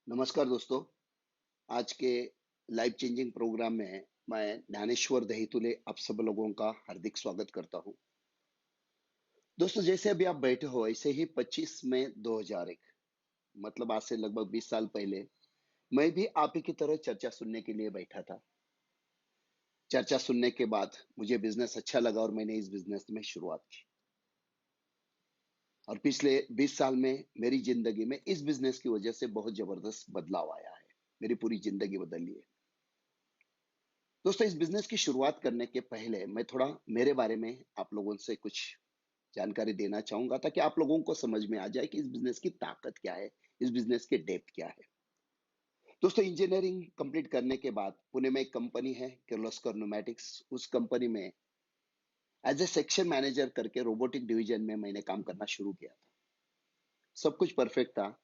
नमस्कार दोस्तों। आज के लाइफ चेंजिंग प्रोग्राम में मैं ज्ञानेश्वर दहीतुले आप सब लोगों का हार्दिक स्वागत करता हूं। दोस्तों, जैसे अभी आप बैठे हो ऐसे ही 25 मई 2001 मतलब आज से लगभग 20 साल पहले मैं भी आप ही की तरह चर्चा सुनने के लिए बैठा था। चर्चा सुनने के बाद मुझे बिजनेस अच्छा लगा और मैंने इस बिजनेस में शुरुआत की। और पिछले 20 साल में मेरी जिंदगी में इस बिजनेस की वजह से बहुत जबरदस्त बदलाव आया है। मेरी पूरी जिंदगी बदली है। दोस्तों, इस बिजनेस की शुरुआत करने के पहले मैं थोड़ा मेरे बारे में आप लोगों से कुछ जानकारी देना चाहूंगा ताकि आप लोगों को समझ में आ जाए कि इस बिजनेस की ताकत क्या है, इस बिजनेस के डेप्थ क्या है। दोस्तों, इंजीनियरिंग कंप्लीट करने के बाद पुणे में एक कंपनी है किर्लोस्कर न्यूमेटिक्स। उस कंपनी में एज ए सेक्शन मैनेजर करके रोबोटिक डिवीजन में मैंने काम करना शुरू किया था। सब कुछ परफेक्ट था।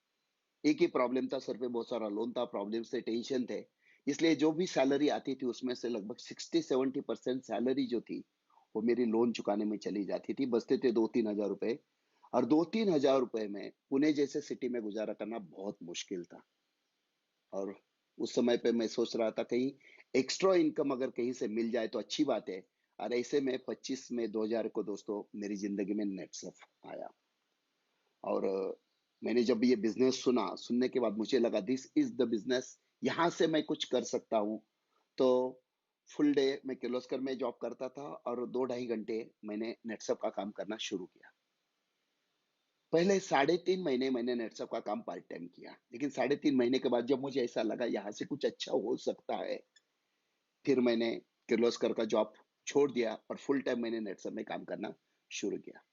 एक ही प्रॉब्लम था, सर पे बहुत सारा लोन था, प्रॉब्लम से टेंशन थे। इसलिए जो भी सैलरी आती थी उसमें से लगभग 60-70% सैलरी जो थी वो मेरी लोन चुकाने में चली जाती थी। बचते थे 2-3 हजार रुपए। और 2-3 हजार रुपए में पुणे जैसे सिटी में गुजारा करना बहुत मुश्किल था। और उस समय पे मैं सोच रहा था कहीं एक्स्ट्रा इनकम अगर कहीं से मिल जाए तो अच्छी बात है। और ऐसे में 25 मई 2000 को दोस्तों मेरी जिंदगी में नेटसफ आया। और मैंने जब ये बिजनेस सुनने के बाद मुझे लगा दिस इज द बिजनेस, यहां से मैं कुछ कर सकता हूं। तो फुल डे मैं किर्लोस्कर में जॉब करता था और 2-2.5 घंटे मैंने नेटसप का काम करना शुरू किया। पहले 3.5 महीने मैंने नेटसप का काम पार्ट टाइम किया, लेकिन 3.5 महीने के बाद जब मुझे ऐसा लगा यहाँ से कुछ अच्छा हो सकता है, फिर मैंने किर्लोस्कर का जॉब छोड़ दिया और फुल टाइम मैंने नेटसप में काम करना शुरू किया।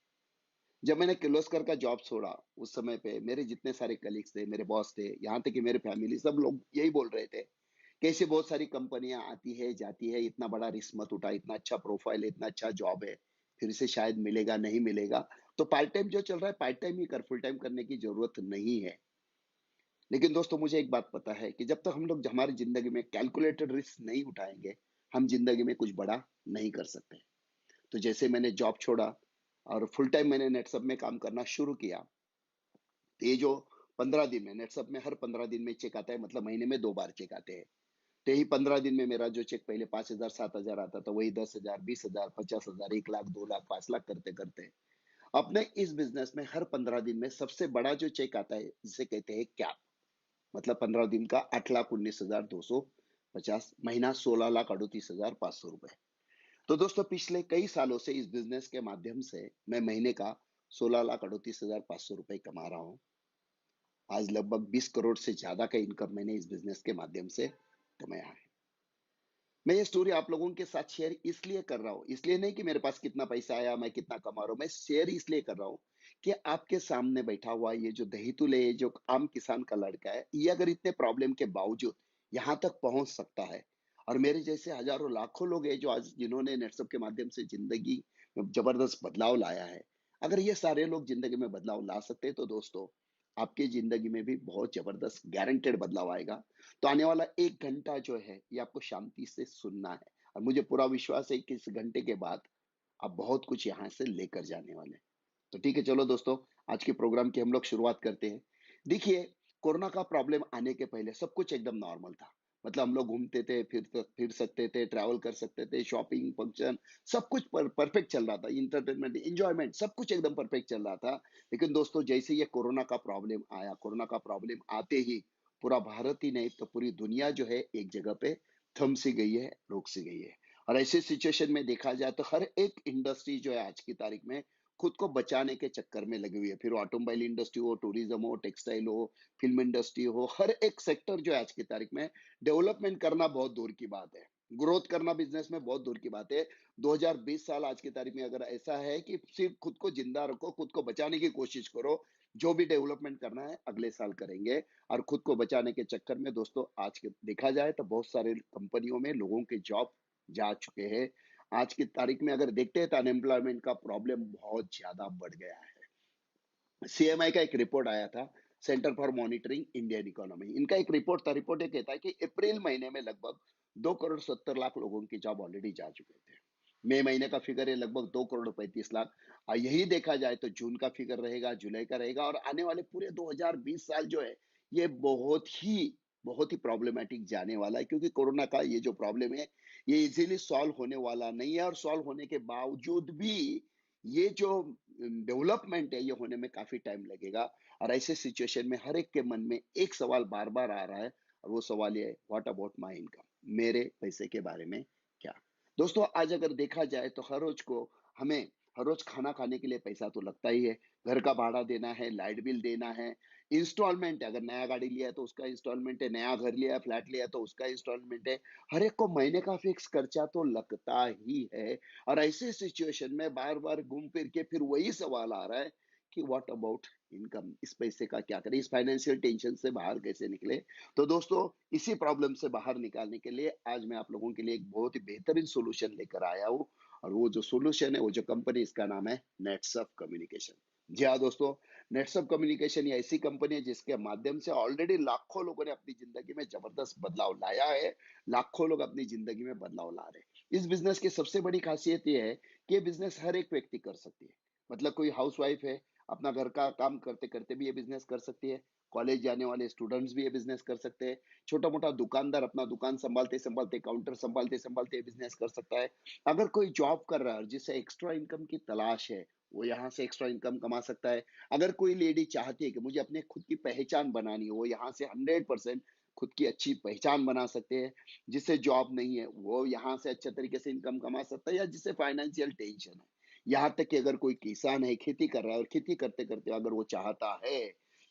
जब मैंने किर्लोस्कर का जॉब छोड़ा उस समय पे मेरे जितने सारे कलीग्स थे, मेरे बॉस थे, यहाँ तक कि मेरे फैमिली, सब लोग यही बोल रहे थे कि ऐसी बहुत सारी कंपनियां आती है जाती है, इतना बड़ा रिस्क मत उठा, इतना अच्छा प्रोफाइल है, इतना अच्छा जॉब है, फिर से शायद मिलेगा नहीं मिलेगा। तो पार्ट टाइम जो चल रहा है पार्ट टाइम ही कर, फुल टाइम करने की जरूरत नहीं है। लेकिन दोस्तों, मुझे एक बात पता है कि जब तक हम लोग हमारी जिंदगी में कैलकुलेटेड रिस्क नहीं उठाएंगे, हम जिंदगी में कुछ बड़ा नहीं कर सकते। तो जैसे मैंने जॉब छोड़ा और फुल टाइम मैंने नेटसप में काम करना शुरू किया, तो ये जो 15 दिन में नेटसप में हर 15 दिन में चेक आता है, मतलब महीने में 2 बार चेक आते हैं। तो यही 15 दिन में मेरा जो चेक पहले 5,000 7,000 आता था, वही 10,000 20,000 50,000 1 लाख 2 लाख 5 लाख करते करते अपने इस बिजनेस में हर 15 दिन में सबसे बड़ा जो चेक आता है जिसे कहते हैं कैप, मतलब 15 दिन का 8,19,250, महीना 16,38,500 रुपए। तो दोस्तों, पिछले कई सालों से इस बिजनेस के माध्यम से मैं महीने का 16,38,500 रुपए कमा रहा हूँ। आज लगभग 20 करोड़ से ज्यादा का इनकम मैंने इस बिजनेस के माध्यम से कमाया है। मैं ये स्टोरी आप लोगों के साथ शेयर इसलिए कर रहा हूँ, इसलिए नहीं कि मेरे पास कितना पैसा आया, मैं कितना कमा रहा हूँ, मैं शेयर इसलिए कर रहा हूँ कि आपके सामने बैठा हुआ ये जो दहीतुल है, ये जो आम किसान का लड़का है, ये अगर इतने प्रॉब्लम के बावजूद यहाँ तक पहुंच सकता है, और मेरे जैसे हजारों लाखों लोग हैं जो आज जिन्होंने नेटवर्क के माध्यम से जिंदगी में जबरदस्त बदलाव लाया है, अगर ये सारे लोग जिंदगी में बदलाव ला सकते हैं तो दोस्तों आपकी जिंदगी में भी बहुत जबरदस्त गारंटेड बदलाव आएगा। तो आने वाला 1 घंटा जो है ये आपको शांति से सुनना है, और मुझे पूरा विश्वास है कि इस घंटे के बाद आप बहुत कुछ यहाँ से लेकर जाने वाले हैं। तो ठीक है, चलो दोस्तों, आज के प्रोग्राम की हम लोग शुरुआत करते हैं। देखिए, कोरोना का प्रॉब्लम आने के पहले सब कुछ एकदम नॉर्मल था। मतलब हम लोग घूमते थे, फिर सकते थे, ट्रैवल कर सकते थे, शॉपिंग, फंक्शन, सब कुछ परफेक्ट चल रहा था। इंटरटेनमेंट, एंजॉयमेंट, सब कुछ एकदम परफेक्ट चल रहा था। लेकिन दोस्तों, जैसे ये कोरोना का प्रॉब्लम आया, कोरोना का प्रॉब्लम आते ही पूरा भारत ही नहीं तो पूरी दुनिया जो है एक जगह पे थम सी गई है, रुक सी गई है। और ऐसे सिचुएशन में देखा जाए तो हर एक इंडस्ट्री जो है आज की तारीख में खुद को बचाने के चक्कर में लगी हुई है। फिर ऑटोमोबाइल इंडस्ट्री हो, टूरिज्म हो, टेक्सटाइल हो, फिल्म इंडस्ट्री हो, हर एक सेक्टर जो है आज की तारीख में डेवलपमेंट करना बहुत दूर की बात है, ग्रोथ करना बिजनेस में बहुत दूर की बात है। 2020 साल आज की तारीख में अगर ऐसा है कि सिर्फ खुद को जिंदा रखो, खुद को बचाने की कोशिश करो, जो भी डेवलपमेंट करना है अगले साल करेंगे। और खुद को बचाने के चक्कर में दोस्तों आज के देखा जाए तो बहुत सारे कंपनियों में लोगों के जॉब जा चुके हैं। आज की तारीख में अगर देखते हैं तो अनएम्प्लॉयमेंट का प्रॉब्लम बहुत ज्यादा बढ़ गया है। सीएमआई का एक रिपोर्ट आया था, centre for monitoring Indian economy, इनका एक रिपोर्ट था। रिपोर्ट ये कहता है कि अप्रैल महीने में लगभग 2 करोड़ 70 लाख लोगों की जॉब ऑलरेडी जा चुके थे। मई महीने का फिगर है लगभग 2 करोड़ 35 लाख। और यही देखा जाए तो जून का फिगर रहेगा, जुलाई का रहेगा, और आने वाले पूरे 2020 साल जो है ये बहुत ही प्रॉब्लमैटिक जाने वाला है, क्योंकि कोरोना का ये जो प्रॉब्लम है, ये इज़िली सॉल्व होने वाला नहीं है, और सॉल्व होने के बावजूद भी ये जो डेवलपमेंट है, ये होने में काफ़ी टाइम लगेगा। और ऐसे सिचुएशन में हर एक के मन में एक सवाल बार-बार आ रहा है, और वो सवाल ये है, व्हाट अबाउट माय इनकम? मेरे पैसे के बारे में क्या? दोस्तों, आज अगर देखा जाए तो हमें हर रोज़ खाना खाने के लिए पैसा तो लगता ही है। घर का भाड़ा देना है, लाइट बिल देना है, इंस्टॉलमेंट है, अगर नया गाड़ी लिया है तो उसका इंस्टॉलमेंट है, नया घर लिया है, फ्लैट लिया है तो उसका इंस्टॉलमेंट है। हर एक को महीने का फिक्स खर्चा तो लगता ही है। और ऐसे सिचुएशन में बार-बार घूम फिर के फिर वही सवाल आ रहा है कि व्हाट अबाउट इनकम? इस पैसे का क्या करें? इस फाइनेंशियल टेंशन से बाहर कैसे निकलें? तो दोस्तों, इसी प्रॉब्लम से बाहर निकालने के लिए आज मैं आप लोगों के लिए एक बहुत ही बेहतरीन सॉल्यूशन लेकर आया हूँ, और वो जो सॉल्यूशन है, वो जो कंपनी, इसका नाम है नेटसअप कम्युनिकेशन। जी हाँ दोस्तों, नेटसअप कम्युनिकेशन ये ऐसी कंपनी है जिसके माध्यम से ऑलरेडी लाखों लोगों ने अपनी ज़िंदगी में ज़बरदस्त बदलाव लाया है। लाखों लोग अपनी ज़िंदगी में बदलाव ला रहे हैं। इस बिज़नेस की सबसे बड़ी ख़ासियत ये है कि ये बिज़नेस हर एक व्यक्ति कर सकती है। मतलब कोई हाउसवाइफ़ है, अपना घर का काम करते-करते भी ये बिज़नेस कर सकती है। कॉलेज जाने वाले स्टूडेंट्स भी ये बिज़नेस कर सकते हैं। छोटा-मोटा दुकानदार अपना दुकान सँभालते-सँभालते, काउंटर सँभालते-सँभालते ये बिज़नेस कर सकता है। अगर कोई जॉब कर रहा है और जिसे एक्स्ट्रा इनकम की तलाश है, वो यहाँ से एक्स्ट्रा इनकम कमा सकता है। अगर कोई लेडी चाहती है कि मुझे अपने खुद की पहचान बनानी है, वो यहाँ से 100% खुद की अच्छी पहचान बना सकते हैं। जिसे जॉब नहीं है, वो यहाँ से अच्छे तरीके से इनकम कमा सकता है, या जिसे फाइनेंशियल टेंशन है। यहाँ तक कि अगर कोई किसान है, खेती कर रहा है, और खेती करते-करते अगर वो चाहता है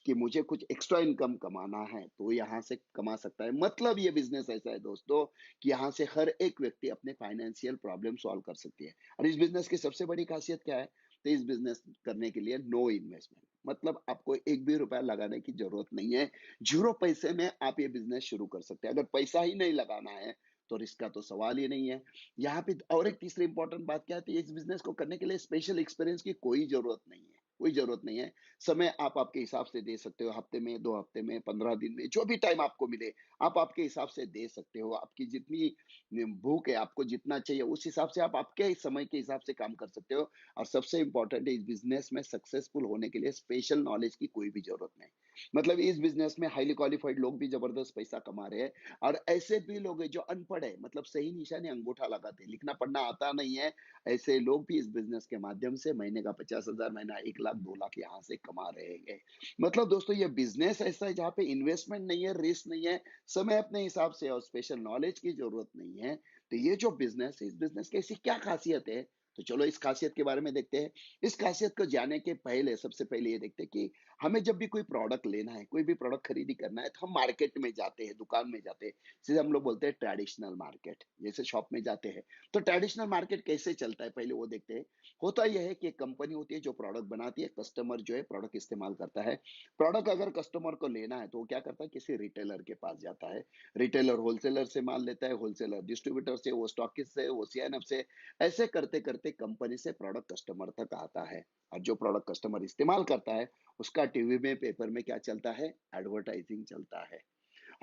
कि मुझे कुछ एक्स्ट्रा इनकम कमाना है, तो यहाँ से कमा सकता है। मतलब ये बिज़नेस ऐसा है दोस्तों, कि यहाँ से हर एक व्यक्ति अपने फाइनेंशियल प्रॉब्लम सॉल्व कर सकती है। और इस बिज़नेस की सबसे बड़ी खासियत क्या है? तो इस बिज़नेस करने के लिए नो इन्वेस्टमेंट, मतलब आपको एक भी रुपया लगाने की ज़रूरत नहीं है। 0 पैसे में आप ये बिज़नेस शुरू कर सकते हैं। अगर पैसा ही नहीं लगाना है, तो रिस्क का तो सवाल ही नहीं है। यहाँ पे और एक तीसरी इम्पोर्टेंट बात क्या है, तो इस बिज़नेस को करने के लिए स्पेशल एक्सपीरियंस की कोई ज़रूरत नहीं है, कोई ज़रूरत नहीं है। समय आप आपके हिसाब से दे सकते हो, हफ्ते में, 2 हफ्ते में, 15 दिन में, जो भी टाइम आपको मिले, आप आपके हिसाब से दे सकते हो। आपकी जितनी भूख है, आपको जितना चाहिए, उस हिसाब से आप आपके समय के हिसाब से काम कर सकते हो। और सबसे इम्पोर्टेंट है, इस बिज़नेस में सक्सेसफुल होने के लिए स्पेशल नॉलेज की कोई भी ज़रूरत नहीं। मतलब इस बिज़नेस में हाइली क्वालिफाइड लोग भी ज़बरदस्त पैसा कमा रहे हैं, और ऐसे भी लोग हैं जो अनपढ़ है, मतलब सही निशाने अंगूठा लगाते हैं, लिखना पढ़ना आता नहीं है, ऐसे लोग भी इस बिज़नेस के माध्यम से महीने का 50,000, महीना 1 लाख, 2 लाख यहाँ से कमा रहे हैं। मतलब दोस्तों, ये बिज़नेस ऐसा है जहाँ पे इन्वेस्टमेंट नहीं है, रिस्क नहीं है, समय अपने हिसाब से और स्पेशल नॉलेज की ज़रूरत नहीं है। तो ये जो बिज़नेस है, इस बिज़नेस की ऐसी क्या ख़ासियत है? तो चलो इस ख़ासियत के बारे में देखते हैं। इस ख़ासियत को जानने के पहले सबसे पहले ये देखते हैं कि हमें जब भी कोई प्रोडक्ट लेना है, कोई भी प्रोडक्ट खरीदी करना है, तो हम मार्केट में जाते हैं, दुकान में जाते हैं। जिसे हम लोग बोलते हैं ट्रेडिशनल मार्केट, जैसे शॉप में जाते हैं। तो ट्रेडिशनल मार्केट कैसे चलता है, पहले वो देखते हैं। होता ये है कि एक कंपनी होती है जो प्रोडक्ट बनाती है, कस्टमर जो है प्रोडक्ट इस्तेमाल करता है। प्रोडक्ट अगर कस्टमर को लेना है, तो वो क्या करता है, किसी रिटेलर के पास जाता है। रिटेलर होलसेलर से माल लेता है, होलसेलर डिस्ट्रीब्यूटर से, वो स्टॉकिस्ट से, वो सीएनएफ से। ऐसे करते-करते कंपनी से प्रोडक्ट कस्टमर तक आता है। और जो प्रोडक्ट कस्टमर इस्तेमाल करता है, उसका टीवी में, पेपर में क्या चलता है? एडवर्टाइजिंग चलता है।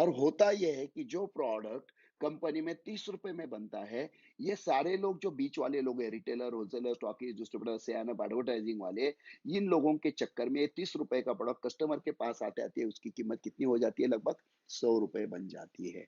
और होता ये है कि जो प्रोडक्ट कंपनी में ₹30 में बनता है, ये सारे लोग जो बीच वाले लोग हैं, retailer, wholesaler, stockist, distributor, C and F, advertising वाले, इन लोगों के चक्कर में ये ₹30 का प्रोडक्ट कस्टमर के पास आते-आते उसकी कीमत कितनी हो जाती है? लगभग ₹100 बन जाती है।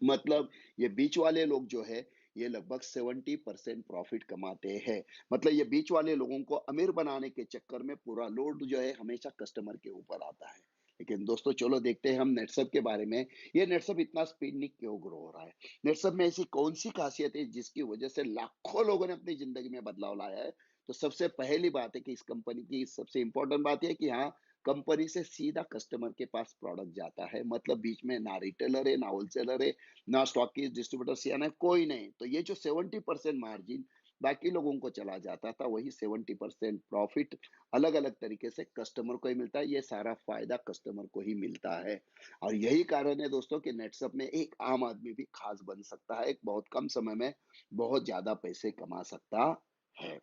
मतलब ये बीच वाले लोग जो है, ये लगभग 70% प्रॉफिट कमाते हैं। मतलब ये बीच वाले लोगों को अमीर बनाने के चक्कर में पूरा लोड जो है हमेशा कस्टमर के ऊपर आता है। लेकिन दोस्तों, चलो देखते हैं हम नेटसप के बारे में। ये नेटसप इतना स्पीडली क्यों ग्रो हो रहा है? नेटसप में ऐसी कौन-सी खासियत है जिसकी वजह से लाखों लोगों ने अपनी ज़िंदगी में बदलाव लाया है? तो सबसे पहली बात है कि इस कंपनी की सबसे इम्पोर्टेंट बात ये है कि हाँ, कंपनी से सीधा कस्टमर के पास प्रोडक्ट जाता है। मतलब बीच में ना रिटेलर है, ना होलसेलर है, ना स्टॉकिस्ट, डिस्ट्रीब्यूटर, सीएनएफ कोई नहीं। तो ये जो 70% मार्जिन बाकी लोगों को चला जाता था, वही 70% प्रॉफिट अलग-अलग तरीके से कस्टमर को ही मिलता है। ये सारा फ़ायदा कस्टमर को ही मिलता है। और यही कारण है दोस्तों कि नेटसप में एक आम आदमी भी ख़ास बन सकता है। एक बहुत कम समय में बहुत ज़्यादा पैसे कमा सकता है।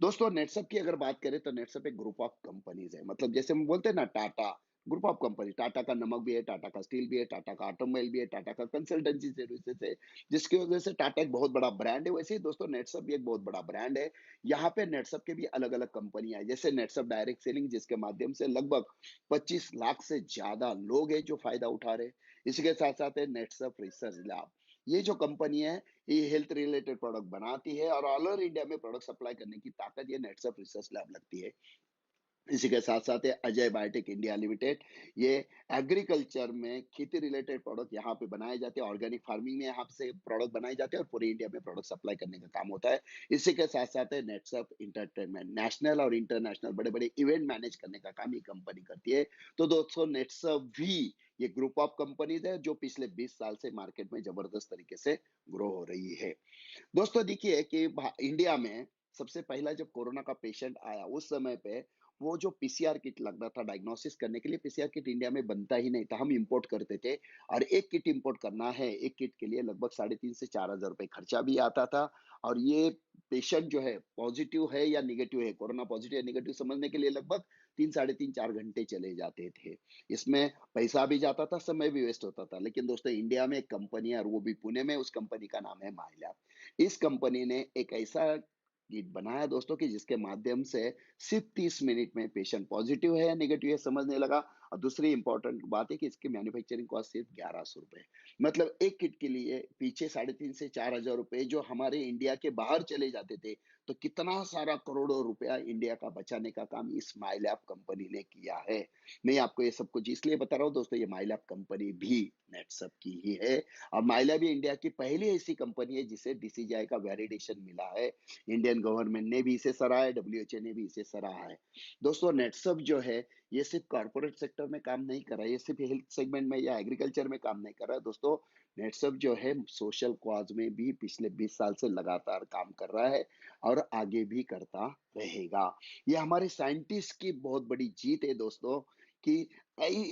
दोस्तों, नेटसप की अगर बात करें तो नेटसप एक ग्रुप ऑफ कंपनीज़ है। मतलब जैसे हम बोलते हैं ना, Tata, group of company, Tata का नमक भी है, टाटा का स्टील भी है, टाटा का ऑटोमोबाइल भी है, टाटा का कंसल्टेंसी सर्विसेज है, जिसकी वजह से टाटा एक बहुत बड़ा ब्रांड है। वैसे ही दोस्तों नेटसप भी एक बहुत बड़ा ब्रांड है। यहाँ पे नेटसप के भी अलग-अलग कंपनियाँ हैं, जैसे नेटसप डायरेक्ट सेलिंग, जिसके माध्यम से लगभग 25 लाख से ज़्यादा लोग हैं जो फ़ायदा उठा रहे हैं। इसी के साथ-साथ है नेटसप रिसर्च लैब। ये जो कंपनी है, ये हेल्थ रिलेटेड प्रोडक्ट बनाती है और ऑल ओवर इंडिया में प्रोडक्ट सप्लाई करने की ताकत ये नेटसप रिसर्च लैब लगती है। इसी के साथ-साथ है अजय बायोटेक इंडिया लिमिटेड। ये एग्रीकल्चर में खेती रिलेटेड प्रोडक्ट यहाँ पे बनाए जाते हैं, ऑर्गेनिक फार्मिंग में यहाँ से प्रोडक्ट बनाए जाते हैं और पूरे इंडिया में प्रोडक्ट सप्लाई करने का काम होता है। इसी के साथ-साथ है नेटसप एंटरटेनमेंट, नेशनल और इंटरनेशनल बड़े-बड़े इवेंट मैनेज करने का काम ये कंपनी करती है। तो दोस्तों नेटसप भी ये ग्रुप ऑफ कंपनीज़ है जो पिछले 20 साल से मार्केट में जबरदस्त तरीके से ग्रो हो रही है। दोस्तों देखिए कि इंडिया में सबसे पहला जब कोरोना का पेशेंट आया उस समय पे वो जो पीसीआर किट लगता था डायग्नोसिस करने के लिए, पीसीआर किट इंडिया में बनता ही नहीं था, हम इंपोर्ट करते थे। और एक किट इंपोर्ट करना है, एक किट के लिए लगभग 3.5 से 4,000 रुपए खर्चा भी आता था। और ये पेशेंट जो है पॉजिटिव है या निगेटिव है, कोरोना पॉजिटिव या निगेटिव समझने के लिए लगभग 3 साढ़े 3 4 घंटे चले जाते थे। इसमें पैसा भी जाता था, समय भी वेस्ट होता था। लेकिन दोस्तों इंडिया में एक कंपनी है और वो भी पुणे में, उस कंपनी का नाम है माइलैब। इस कंपनी ने एक ऐसा किट बनाया दोस्तों कि जिसके माध्यम से सिर्फ 30 मिनट में पेशेंट पॉजिटिव है या नेगेटिव है समझने लगा। और दूसरी इंपॉर्टेंट बात है कि इसकी मैन्युफैक्चरिंग कॉस्ट सिर्फ 1100 रुपए। मतलब एक किट के लिए पीछे 3.5 से 4,000 रुपए जो हमारे इंडिया के बाहर चले जाते थे, तो कितना सारा करोड़ों रुपया इंडिया का बचाने का काम इस माइलैब कंपनी ने किया है। मैं आपको ये सब कुछ इसलिए बता रहा हूँ दोस्तों, ये माइलैब कंपनी भी नेटसप की ही है। और माइलैब भी इंडिया की पहली ऐसी कंपनी है जिसे डीसीजीआई का वैलिडेशन मिला है। इंडियन गवर्नमेंट ने भी इसे सराहा है, डब्ल्यूएचओ ने भी इसे सराहा है। दोस्तों नेटसप जो है ये सिर्फ कॉर्पोरेट सेक्टर में काम नहीं कर रहा है, ये सिर्फ हेल्थ सेगमेंट में या एग्रीकल्चर में काम नहीं कर रहा है दोस्तों। नेटसप जो है सोशल कॉज में भी पिछले 20 साल से लगातार काम कर रहा है और आगे भी करता रहेगा। ये हमारे साइंटिस्ट की बहुत बड़ी जीत है दोस्तों कि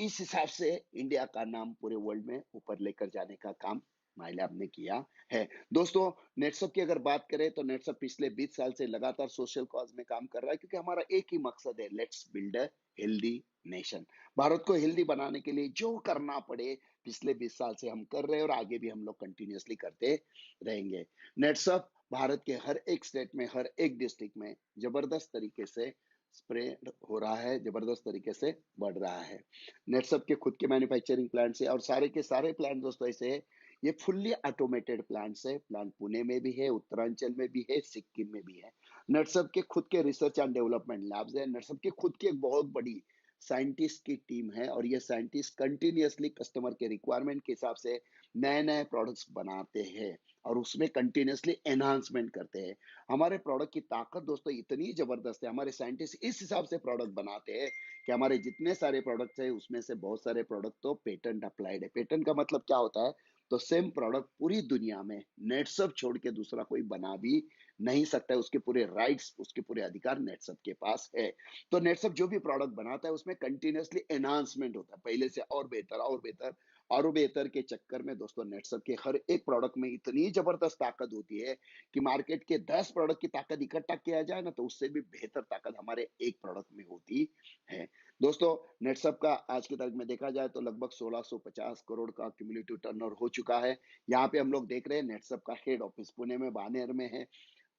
इस हिसाब से इंडिया का नाम पूरे वर्ल्ड में ऊपर लेकर जाने का काम माइलैब ने किया है। दोस्तों नेटसप की अगर बात करें तो नेटसप पिछले 20 साल से लगातार सोशल कॉज में काम कर रहा है क्योंकि हमारा एक ही मकसद है, let's build a healthy nation. Bharat को हेल्दी बनाने के लिए जो करना पड़े पिछले 20 साल से हम कर रहे हैं और आगे भी हम लोग कंटिन्यूअसली करते रहेंगे। नेटसप भारत के हर एक स्टेट में, हर एक डिस्ट्रिक्ट में जबरदस्त तरीके से स्प्रेड हो रहा है, जबरदस्त तरीके से बढ़ रहा है। नेटसप के खुद के मैन्युफैक्चरिंग प्लांट्स है और सारे के सारे प्लांट दोस्तों ऐसे है, ये फुल्ली ऑटोमेटेड प्लांट्स है। प्लांट पुणे में भी है, उत्तरांचल में भी है, सिक्किम में भी है। नटसब के खुद के रिसर्च एंड डेवलपमेंट लैब्स है। नटसब की खुद की एक बहुत बड़ी साइंटिस्ट की टीम है और ये साइंटिस्ट कंटिन्यूअसली कस्टमर के रिक्वायरमेंट के हिसाब से नए नए प्रोडक्ट्स बनाते हैं और उसमें कंटिन्यूअसली एनहांसमेंट करते हैं। हमारे प्रोडक्ट की ताकत दोस्तों इतनी जबरदस्त है, हमारे साइंटिस्ट इस हिसाब से प्रोडक्ट बनाते हैं कि हमारे जितने सारे प्रोडक्ट्स है उसमें से बहुत सारे प्रोडक्ट तो पेटेंट अप्लाइड है। पेटेंट का मतलब क्या होता है, तो सेम प्रोडक्ट पूरी दुनिया में नेटसप छोड़ के दूसरा कोई बना भी नहीं सकता है। उसके पूरे राइट्स, उसके पूरे अधिकार नेटसप के पास है। तो नेटसप जो भी प्रोडक्ट बनाता है उसमें कंटिन्यूअसली एनहांसमेंट होता है, पहले से और बेहतर और बेहतर और बेहतर के चक्कर में दोस्तों नेटसप के हर एक प्रोडक्ट में इतनी जबरदस्त ताकत होती है कि मार्केट के 10 प्रोडक्ट की ताकत इकट्ठा किया जाए ना तो उससे भी बेहतर ताकत हमारे एक प्रोडक्ट में होती है। दोस्तों नेटसप का आज की तारीख में देखा जाए तो लगभग 1650 करोड़ का क्यूमुलेटिव टर्नओवर हो चुका है। यहाँ पे हम लोग देख रहे हैं नेटसप का हेड ऑफिस पुणे में बानेर में है।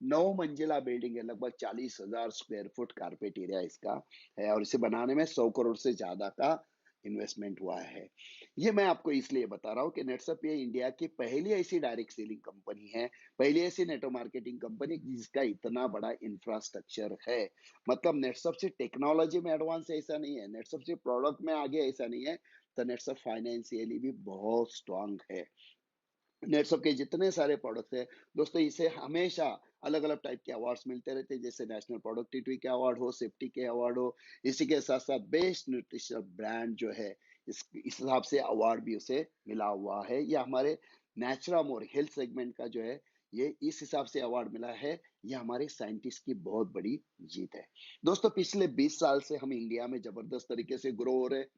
9 मंजिला बिल्डिंग है, लगभग 40,000 स्क्वायर फुट कारपेट एरिया इसका है और इसे बनाने में 100 करोड़ से ज्यादा का इन्वेस्टमेंट हुआ है। ये मैं आपको इसलिए बता रहा हूँ कि नेटसप ये इंडिया की पहली ऐसी डायरेक्ट सेलिंग कंपनी है, पहली ऐसी नेटवर्क मार्केटिंग कंपनी जिसका इतना बड़ा इंफ्रास्ट्रक्चर है। मतलब नेटसप से टेक्नोलॉजी में एडवांस ऐसा नहीं है, नेटसप से प्रोडक्ट में आगे ऐसा नहीं है, तो नेटसप फाइनेंशियली भी बहुत स्ट्रांग है। नेटसप के जितने सारे प्रोडक्ट्स हैं दोस्तों, इसे हमेशा अलग अलग टाइप के अवार्ड्स मिलते रहते हैं, जैसे नेशनल प्रोडक्टिविटी के अवार्ड हो, सेफ्टी के अवार्ड हो। इसी के साथ साथ बेस्ट न्यूट्रिशन ब्रांड जो है इस हिसाब से अवार्ड भी उसे मिला हुआ है। या हमारे नेचुरम और हेल्थ सेगमेंट का जो है ये इस हिसाब से अवार्ड मिला है। ये हमारे साइंटिस्ट की बहुत बड़ी जीत है। दोस्तों पिछले 20 साल से हम इंडिया में जबरदस्त तरीके से ग्रो हो रहे हैं,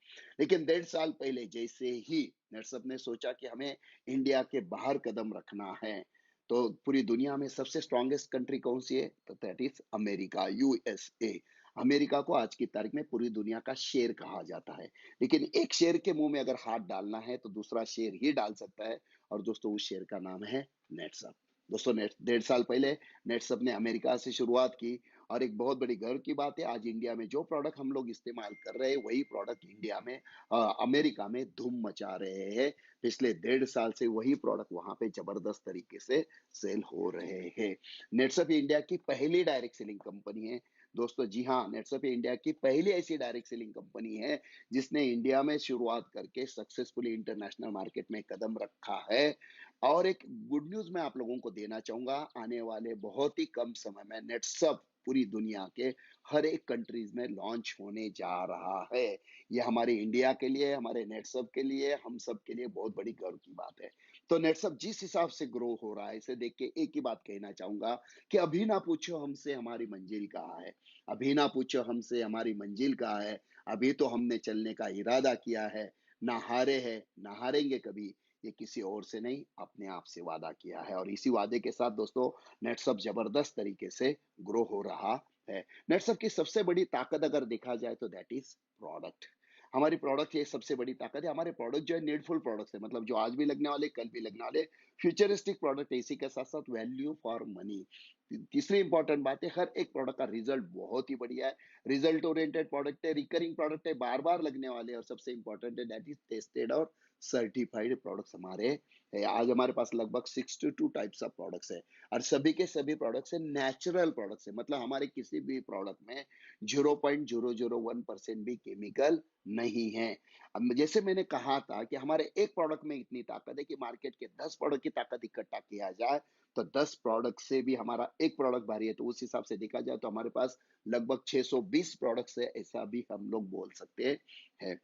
लेकिन 1.5 साल पहले जैसे ही नेटसप ने सोचा कि हमें इंडिया के बाहर कदम रखना है, तो पूरी दुनिया में सबसे स्ट्रॉन्गेस्ट कंट्री कौन सी है, तो that is America, USA. America को आज की तारीख में पूरी दुनिया का शेर कहा जाता है। लेकिन एक शेर के मुँह में अगर हाथ डालना है तो दूसरा शेर ही डाल सकता है और दोस्तों उस शेर का नाम है नेटसप। दोस्तों नेट 1.5 साल पहले नेटसप ने अमेरिका से शुरुआत की और एक बहुत बड़ी गर्व की बात है आज इंडिया में जो प्रोडक्ट हम लोग इस्तेमाल कर रहे हैं वही प्रोडक्ट इंडिया में अमेरिका में धूम मचा रहे हैं। पिछले 1.5 साल से वही प्रोडक्ट वहाँ पे ज़बरदस्त तरीके से सेल हो रहे हैं। नेटसप इंडिया की पहली डायरेक्ट सेलिंग कंपनी है। दोस्तों जी हाँ, नेटसप इंडिया की पहली ऐसी डायरेक्ट सेलिंग कंपनी है जिसने इंडिया में शुरुआत करके सक्सेसफुली इंटरनेशनल मार्केट में कदम रखा है। और एक गुड न्यूज़ मैं आप लोगों को देना चाहूँगा, आने वाले बहुत ही कम समय में नेटसप पूरी दुनिया के हर एक कंट्रीज़ में लॉन्च होने जा रहा है। ये हमारे इंडिया के लिए, हमारे नेटसप के लिए, हम सब के लिए बहुत बड़ी गर्व की बात है। तो नेटसप जिस हिसाब से ग्रो हो रहा है, इसे देख के एक ही बात कहना चाहूँगा कि अभी ना पूछो हमसे हमारी मंजिल कहाँ है, अभी ना पूछो हमसे हमारी मंजिल कहाँ है, अभी तो हमने चलने का इरादा किया है, ना हारे हैं, ना हारेंगे कभी, ये किसी और से नहीं, अपने आप से वादा किया है और इसी वादे के साथ दोस्तों नेटसप ज़बरदस्त तरीके से ग्रो हो रहा है। नेटसप की सबसे बड़ी ताकत अगर देखा जाए तो दैट इज़ प्रोडक्ट। हमारी प्रोडक्ट ये सबसे बड़ी ताकत है, हमारे प्रोडक्ट जो है नीडफुल प्रोडक्ट्स है, मतलब जो आज भी लगने वाले, कल भी लगने वाले, फ्यूचरिस्टिक प्रोडक्ट है, इसी के साथ-साथ वैल्यू फॉर मनी। तीसरी इंपॉर्टेंट बात है, हर एक प्रोडक्ट का रिजल्ट बहुत ही बढ़िया है। रिजल्ट ओरिएंटेड प्रोडक्ट है, रिकरिंग प्रोडक्ट है, बार-बार लगने वाले और सबसे इंपॉर्टेंट है दैट इज़ टेस्टेड और सर्टिफाइड प्रोडक्ट्स हमारे है। आज हमारे पास लगभग 62 टाइप्स ऑफ प्रोडक्ट्स है और सभी के सभी प्रोडक्ट्स है नेचुरल प्रोडक्ट्स है, मतलब हमारे किसी भी प्रोडक्ट में 0.001% भी केमिकल नहीं है। अब जैसे मैंने कहा था कि हमारे एक प्रोडक्ट में इतनी ताकत है कि मार्केट के 10 प्रोडक्ट की ताकत इकट्ठा किया जाए तो 10 प्रोडक्ट से भी हमारा एक प्रोडक्ट भारी है, तो उस हिसाब से देखा जाए तो हमारे पास लगभग 620 प्रोडक्ट्स है, ऐसा भी हम लोग बोल सकते हैं।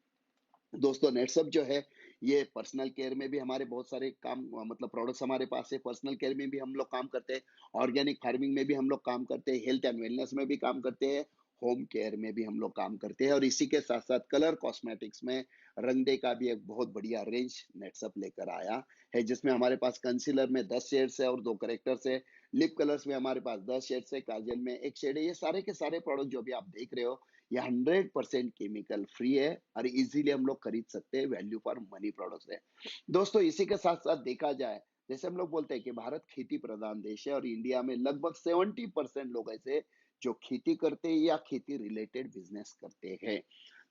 दोस्तों नेटसप जो है ये पर्सनल केयर में भी हमारे बहुत सारे काम मतलब प्रोडक्ट्स हमारे पास है। पर्सनल केयर में भी हम लोग काम करते हैं, ऑर्गेनिक फार्मिंग में भी हम लोग काम करते हैं, हेल्थ एंड वेलनेस में भी काम करते हैं, होम केयर में भी हम लोग काम करते हैं और इसी के साथ साथ कलर कॉस्मेटिक्स में रंगदे का भी एक बहुत बढ़िया रेंज नेटसप लेकर आया है, जिसमें हमारे पास कंसीलर में 10 शेड्स है और 2 करेक्टर्स है। लिप कलर्स में हमारे पास 10 शेड्स है, काजल में 1 शेड है। ये सारे के सारे प्रोडक्ट जो भी आप देख रहे हो ये 100% केमिकल फ्री है और इजीली हम लोग खरीद सकते हैं, वैल्यू फॉर मनी प्रोडक्ट्स है। दोस्तों इसी के साथ साथ देखा जाए, जैसे हम लोग बोलते हैं कि भारत खेती प्रधान देश है और इंडिया में लगभग 70% लोग ऐसे जो खेती करते हैं या खेती रिलेटेड बिजनेस करते हैं।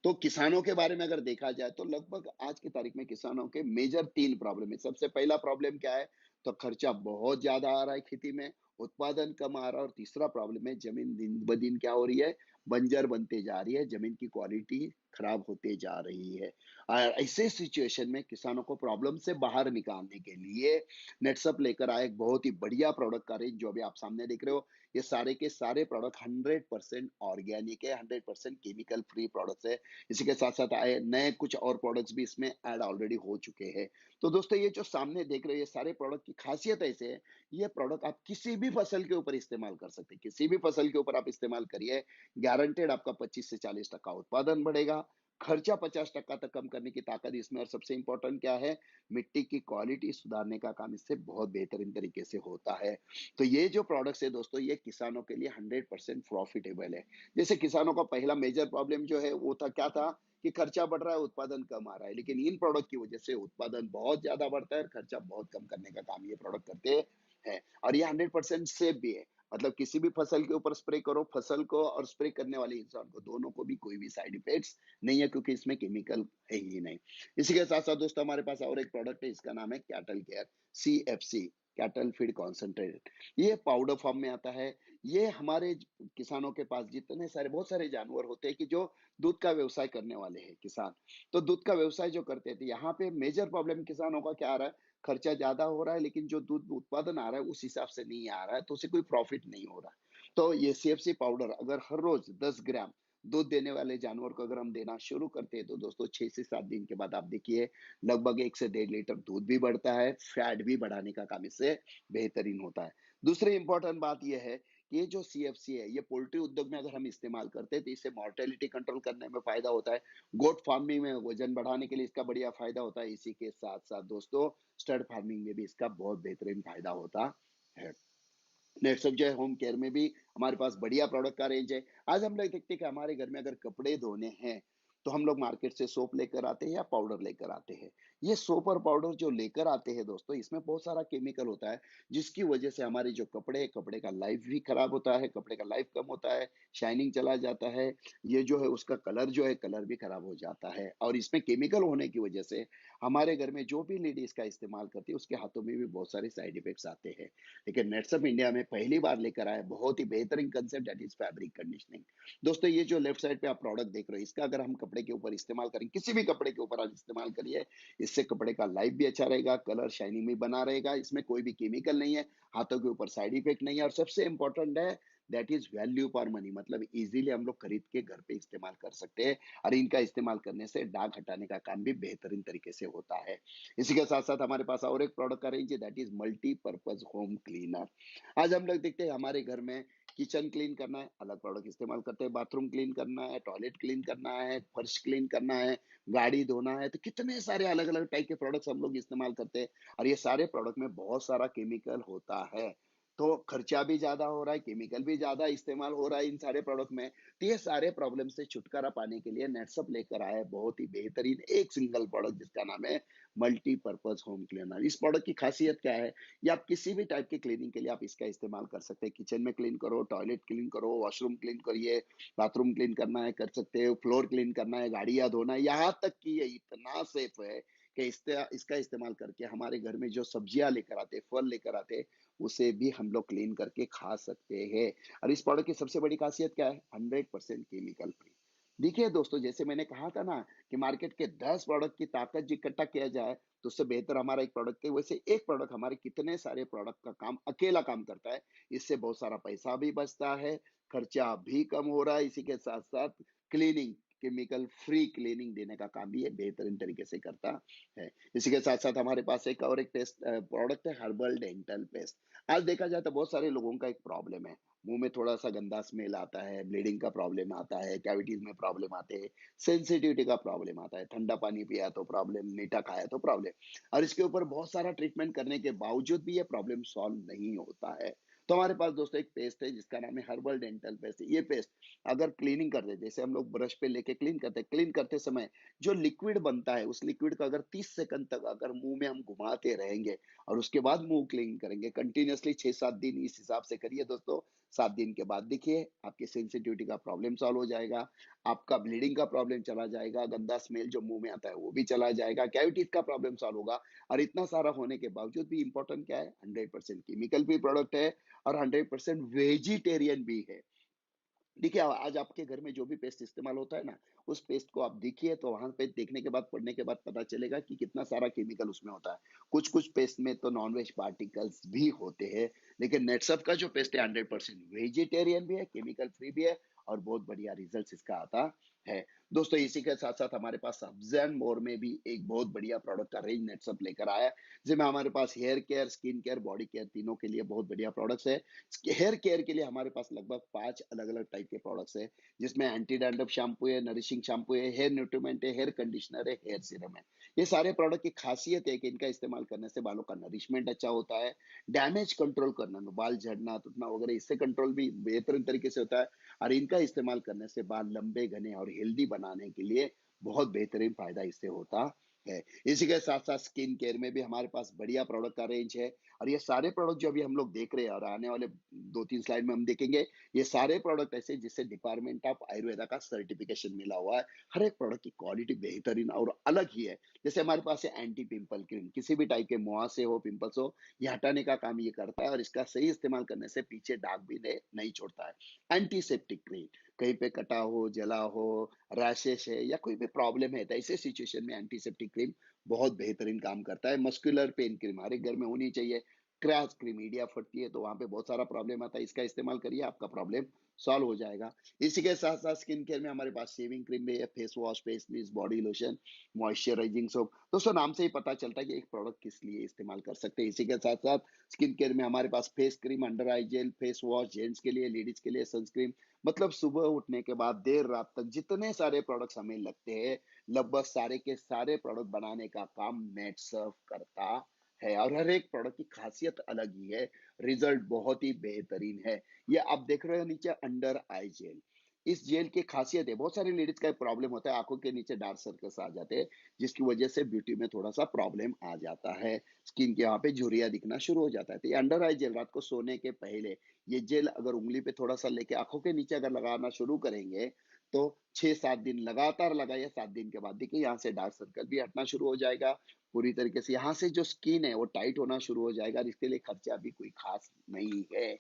तो किसानों के बारे में अगर देखा जाए तो लगभग आज की तारीख में किसानों के मेजर 3 प्रॉब्लम है। सबसे पहला प्रॉब्लम क्या है, तो खर्चा बहुत ज्यादा आ रहा है खेती में, उत्पादन कम आ रहा है और तीसरा प्रॉब्लम है जमीन दिन ब दिन क्या हो रही है, बंजर बनते जा रही है, जमीन की क्वालिटी खराब होते जा रही है। ऐसे सिचुएशन में किसानों को प्रॉब्लम से बाहर निकालने के लिए नेटसप लेकर आए एक बहुत ही बढ़िया प्रोडक्ट का रेंज जो अभी आप सामने देख रहे हो। ये सारे के सारे प्रोडक्ट 100% ऑर्गेनिक है, 100% केमिकल फ्री प्रोडक्ट्स है। इसी के साथ साथ आए नए कुछ और प्रोडक्ट्स भी इसमें ऐड ऑलरेडी हो चुके हैं। तो दोस्तों ये जो सामने देख रहे हो ये सारे प्रोडक्ट की खासियत ऐसे है, ये प्रोडक्ट आप किसी भी फसल के ऊपर इस्तेमाल कर सकते हैं, किसी भी फसल के ऊपर आप इस्तेमाल करिए, गारंटेड आपका 25 से 40% उत्पादन बढ़ेगा, खर्चा 50% तक कम करने की ताकत इसमें और सबसे इंपॉर्टेंट क्या है, मिट्टी की क्वालिटी सुधारने का काम इससे बहुत बेहतरीन तरीके से होता है। तो ये जो प्रोडक्ट्स है दोस्तों ये किसानों के लिए 100% प्रॉफिटेबल है। जैसे किसानों का पहला मेजर प्रॉब्लम जो है वो था क्या था कि खर्चा बढ़ रहा है, उत्पादन कम आ रहा है, लेकिन इन प्रोडक्ट की वजह से उत्पादन बहुत ज्यादा बढ़ता है और खर्चा बहुत कम करने का काम ये प्रोडक्ट करते हैं और ये 100% सेफ भी है। मतलब किसी भी फसल के ऊपर स्प्रे करो, फसल को और स्प्रे करने वाले इंसान को दोनों को भी कोई भी साइड इफेक्ट्स नहीं है क्योंकि इसमें केमिकल है ही नहीं। इसी के साथ साथ दोस्तों हमारे पास और एक प्रोडक्ट है, इसका नाम है cattle care, CFC, cattle feed concentrate. ये पाउडर फॉर्म में आता है। ये हमारे किसानों के पास जितने सारे बहुत सारे जानवर होते हैं कि जो दूध का व्यवसाय करने वाले हैं किसान, तो दूध का व्यवसाय जो करते थे यहाँ पे मेजर प्रॉब्लम किसानों का क्या आ रहा है, खर्चा ज्यादा हो रहा है लेकिन जो दूध उत्पादन आ रहा है उस हिसाब से नहीं आ रहा है, तो उसे कोई प्रॉफिट नहीं हो रहा। तो ये CFC पाउडर अगर हर रोज 10 ग्राम दूध देने वाले जानवर को अगर हम देना शुरू करते हैं तो दोस्तों 6 से 7 दिन के बाद आप देखिए लगभग 1 से 1.5 लीटर दूध भी बढ़ता है, फैट भी बढ़ाने का काम इससे बेहतरीन होता है। दूसरी इंपॉर्टेंट बात यह है कि ये जो CFC है ये पोल्ट्री उद्योग में अगर हम इस्तेमाल करते हैं तो इससे मॉर्टेलिटी कंट्रोल करने में फायदा होता है, गोट फार्मिंग में वजन बढ़ाने के लिए इसका बढ़िया फायदा होता है। इसी के साथ साथ दोस्तों स्टड फार्मिंग में भी इसका बहुत बेहतरीन फायदा होता है। नेटसप जो है होम केयर में भी हमारे पास बढ़िया प्रोडक्ट का रेंज है। आज हम लोग देखते हैं कि हमारे घर में अगर कपड़े धोने हैं, तो हम लोग मार्केट से सोप लेकर आते हैं या पाउडर लेकर आते हैं। ये सोप और पाउडर जो लेकर आते हैं दोस्तों, इसमें बहुत सारा केमिकल होता है, जिसकी वजह से हमारे जो कपड़े हैं, कपड़े का लाइफ भी खराब होता है, कपड़े का लाइफ कम होता है, शाइनिंग चला जाता है। ये जो है उसका कलर जो है, कलर भी खराब हो जाता है, और इसमें केमिकल होने की वजह से हमारे घर में जो भी लेडीज का इस्तेमाल करती है, उसके हाथों में भी बहुत सारे साइड इफेक्ट्स आते हैं। लेकिन नेटसप इंडिया में पहली बार लेकर आया बहुत ही बेहतरीन concept, that is fabric conditioning. दोस्तों, ये जो लेफ्ट साइड पे आप प्रोडक्ट देख रहे हो, इसका अगर हम कपड़े के ऊपर इस्तेमाल करें, किसी भी कपड़े के ऊपर आप इस्तेमाल करिए, इससे कपड़े का लाइफ भी अच्छा रहेगा, कलर शाइनिंग भी बना रहेगा, इसमें कोई भी केमिकल नहीं है, हाथों के ऊपर साइड इफेक्ट नहीं है, और सबसे इंपॉर्टेंट है that is value for money, मतलब इजीली हम लोग खरीद के घर पे इस्तेमाल कर सकते हैं, और इनका इस्तेमाल करने से दाग हटाने का काम भी बेहतरीन तरीके से होता है। इसी के साथ साथ हमारे पास और एक प्रोडक्ट का रेंज है, that is multipurpose home cleaner. आज हम लोग देखते हैं हमारे घर में किचन क्लीन करना है, अलग प्रोडक्ट इस्तेमाल करते हैं, बाथरूम क्लीन करना है, टॉयलेट क्लीन करना है, फर्श क्लीन करना है, गाड़ी धोना है, तो कितने सारे अलग अलग टाइप के प्रोडक्ट्स हम लोग इस्तेमाल करते हैं, और ये सारे प्रोडक्ट में बहुत सारा केमिकल होता है। तो खर्चा भी ज्यादा हो रहा है, केमिकल भी ज्यादा इस्तेमाल हो रहा है इन सारे प्रोडक्ट में। तो ये सारे प्रॉब्लम से छुटकारा पाने के लिए नेटसप लेकर आया है बहुत ही बेहतरीन एक सिंगल प्रोडक्ट, जिसका नाम है मल्टीपर्पज होम क्लीनर। इस प्रोडक्ट की खासियत क्या है, ये आप किसी भी टाइप के क्लीनिंग के लिए आप इसका इस्तेमाल कर सकते हैं। किचन में क्लीन करो, टॉयलेट क्लीन करो, वॉशरूम क्लीन करिए, बाथरूम क्लीन करना है कर सकते हो, फ्लोर क्लीन करना है, गाड़ियां धोना है, यहाँ तक कि ये इतना सेफ है कि इसका इस्तेमाल करके हमारे घर में जो सब्जियां लेकर आते हैं, फल लेकर आते हैं, उसे भी हम लोग क्लीन करके खा सकते हैं। और इस प्रोडक्ट की सबसे बड़ी खासियत क्या है, 100% केमिकल फ्री। देखिए दोस्तों, जैसे मैंने कहा था ना कि मार्केट के 10 प्रोडक्ट की ताकत जो इकट्ठा किया जाए, तो उससे बेहतर हमारा एक प्रोडक्ट है, वैसे एक प्रोडक्ट हमारे कितने सारे प्रोडक्ट का काम अकेला काम करता है। इससे बहुत सारा पैसा भी बचता है, खर्चा भी कम हो रहा है, इसी के साथ साथ क्लीनिंग, केमिकल फ्री क्लीनिंग देने का काम भी ये बेहतरीन तरीके से करता है। इसी के साथ साथ हमारे पास एक और एक पेस्ट प्रोडक्ट है, हर्बल डेंटल पेस्ट। आज देखा जाए तो बहुत सारे लोगों का एक प्रॉब्लम है, मुंह में थोड़ा सा गंदा स्मेल आता है, ब्लीडिंग का प्रॉब्लम आता है, कैविटीज में प्रॉब्लम आते हैं, सेंसिटिविटी का प्रॉब्लम आता है, ठंडा पानी पिया तो प्रॉब्लम, मीठा खाया तो प्रॉब्लम, और इसके ऊपर बहुत सारा ट्रीटमेंट करने के बावजूद भी ये प्रॉब्लम सॉल्व नहीं होता है। तो हमारे पास दोस्तों एक पेस्ट है, जिसका नाम है हर्बल डेंटल पेस्ट। ये पेस्ट अगर क्लीनिंग करते हैं, जैसे हम लोग ब्रश पे लेके क्लीन करते हैं, क्लीन करते समय जो लिक्विड बनता है, उस लिक्विड को अगर 30 सेकंड तक अगर मुंह में हम घुमाते रहेंगे, और उसके बाद मुंह क्लीन करेंगे कंटिन्यूअसली 6-7 दिन, इस हिसाब से करिए दोस्तों। 7 दिन के बाद देखिए आपकी सेंसिटिविटी का प्रॉब्लम सॉल्व हो जाएगा, आपका ब्लीडिंग का प्रॉब्लम चला जाएगा, गंदा स्मेल जो मुंह में आता है वो भी चला जाएगा, कैविटीज का प्रॉब्लम सॉल्व होगा। और इतना सारा होने के बावजूद भी इंपॉर्टेंट क्या है, 100% केमिकल फ्री प्रोडक्ट है, और 100% वेजिटेरियन भी है। देखिए, आज आपके घर में जो भी पेस्ट इस्तेमाल होता है ना, उस पेस्ट को आप देखिए, तो वहाँ पे देखने के बाद, पढ़ने के बाद पता चलेगा कि कितना सारा केमिकल उसमें होता है। कुछ-कुछ पेस्ट में तो नॉन-वेज पार्टिकल्स भी होते हैं, लेकिन नेटसप का जो पेस्ट है 100% वेजिटेरियन भी है, केमिकल फ्री भी है, और बहुत बढ़िया रिजल्ट्स इसका आता है। दोस्तों, इसी के साथ-साथ हमारे पास सब्ज़ एंड मोर में भी एक बहुत बढ़िया प्रोडक्ट का रेंज नेटसप लेकर आया है, जिसमें हमारे पास hair care, skin care, body care तीनों के लिए बहुत बढ़िया प्रोडक्ट्स है। हेयर केयर के लिए हमारे पास लगभग 5 अलग-अलग टाइप के प्रोडक्ट्स हैं, जिसमें एंटी डैंड्रफ शैम्पू है, नरिशिंग शैम्पू है, हेयर न्यूट्रीमेंट है, हेयर कंडीशनर है, हेयर सीरम है। ये सारे प्रोडक्ट की खासियत है कि इनका इस्तेमाल करने से बालों का नरिशमेंट अच्छा होता है, डैमेज कंट्रोल करने में, बाल झड़ना, टूटना वगैरह, इससे कंट्रोल भी बेहतरीन तरीके से होता है, और इनका इस्तेमाल करने से बाल लंबे, घने और हेल्दी बनाने के लिए बहुत बेहतरीन फ़ायदा इससे होता है। इसी के साथ-साथ स्किन केयर में भी हमारे पास बढ़िया प्रोडक्ट का रेंज है, और ये सारे प्रोडक्ट जो अभी हम लोग देख रहे हैं, और आने वाले 2-3 स्लाइड में हम देखेंगे, ये सारे प्रोडक्ट ऐसे हैं जिससे डिपार्टमेंट ऑफ आयुर्वेदा का सर्टिफिकेशन मिला हुआ है। हर एक प्रोडक्ट की क्वालिटी बेहतरीन और अलग ही है। जैसे हमारे पास है एंटी पिंपल क्रीम, किसी भी टाइप के मुहासे हो, पिंपल्स हो, ये हटाने का काम ये करता है, और इसका सही इस्तेमाल करने से पीछे दाग भी नहीं छोड़ता है। एंटीसेप्टिक क्रीम, कहीं पे कटा हो, जला हो, रैशेस है, या कोई भी प्रॉब्लम है, तो ऐसे सिचुएशन में एंटीसेप्टिक क्रीम बहुत बेहतरीन काम करता है। मस्कुलर पेन क्रीम हर एक घर में होनी चाहिए। क्रैच क्रीम, ईडिया फटती है तो वहाँ पे बहुत सारा प्रॉब्लम आता है, इसका इस्तेमाल करिए, आपका प्रॉब्लम सॉल्व हो जाएगा। इसी के साथ-साथ स्किन केयर में हमारे पास शेविंग क्रीम भी है, face wash, face mist, body lotion, moisturising soap. दोस्तों, नाम से ही पता चलता है कि एक प्रोडक्ट किस लिए इस्तेमाल कर सकते हैं। इसी के साथ-साथ स्किन केयर में हमारे पास फेस क्रीम, अंडर आई जेल, फेस वॉश, जेंट्स के लिए, लेडीज के लिए सनस्क्रीन, मतलब सुबह उठने के बाद देर रात तक जितने सारे प्रोडक्ट्स हमें लगते हैं, लगभग सारे के सारे प्रोडक्ट बनाने का काम नेटसर्फ करता है और हर एक प्रोडक्ट की खासियत अलग ही है, रिजल्ट बहुत ही बेहतरीन है। ये आप देख रहे हो नीचे अंडर आई जेल। इस जेल की खासियत है, बहुत सारी लेडीज का एक प्रॉब्लम होता है, आंखों के नीचे डार्क सर्कल्स आ जाते हैं, जिसकी वजह से ब्यूटी में थोड़ा सा प्रॉब्लम आ जाता है, स्किन के यहाँ पे झुर्रियाँ दिखना शुरू हो जाता है। तो ये अंडर आई जेल रात को सोने के पहले ये जेल अगर उंगली पे थोड़ा सा लेके आंखों के नीचे अगर लगाना शुरू करेंगे, तो 6-7 दिन लगातार लगाइए, 7 दिन के बाद देखिए यहाँ से डार्क सर्कल भी हटना शुरू हो जाएगा। पूरी तरीके से यहाँ से जो स्किन है वो टाइट होना शुरू हो जाएगा और इसके लिए खर्चा भी कोई खास नहीं है।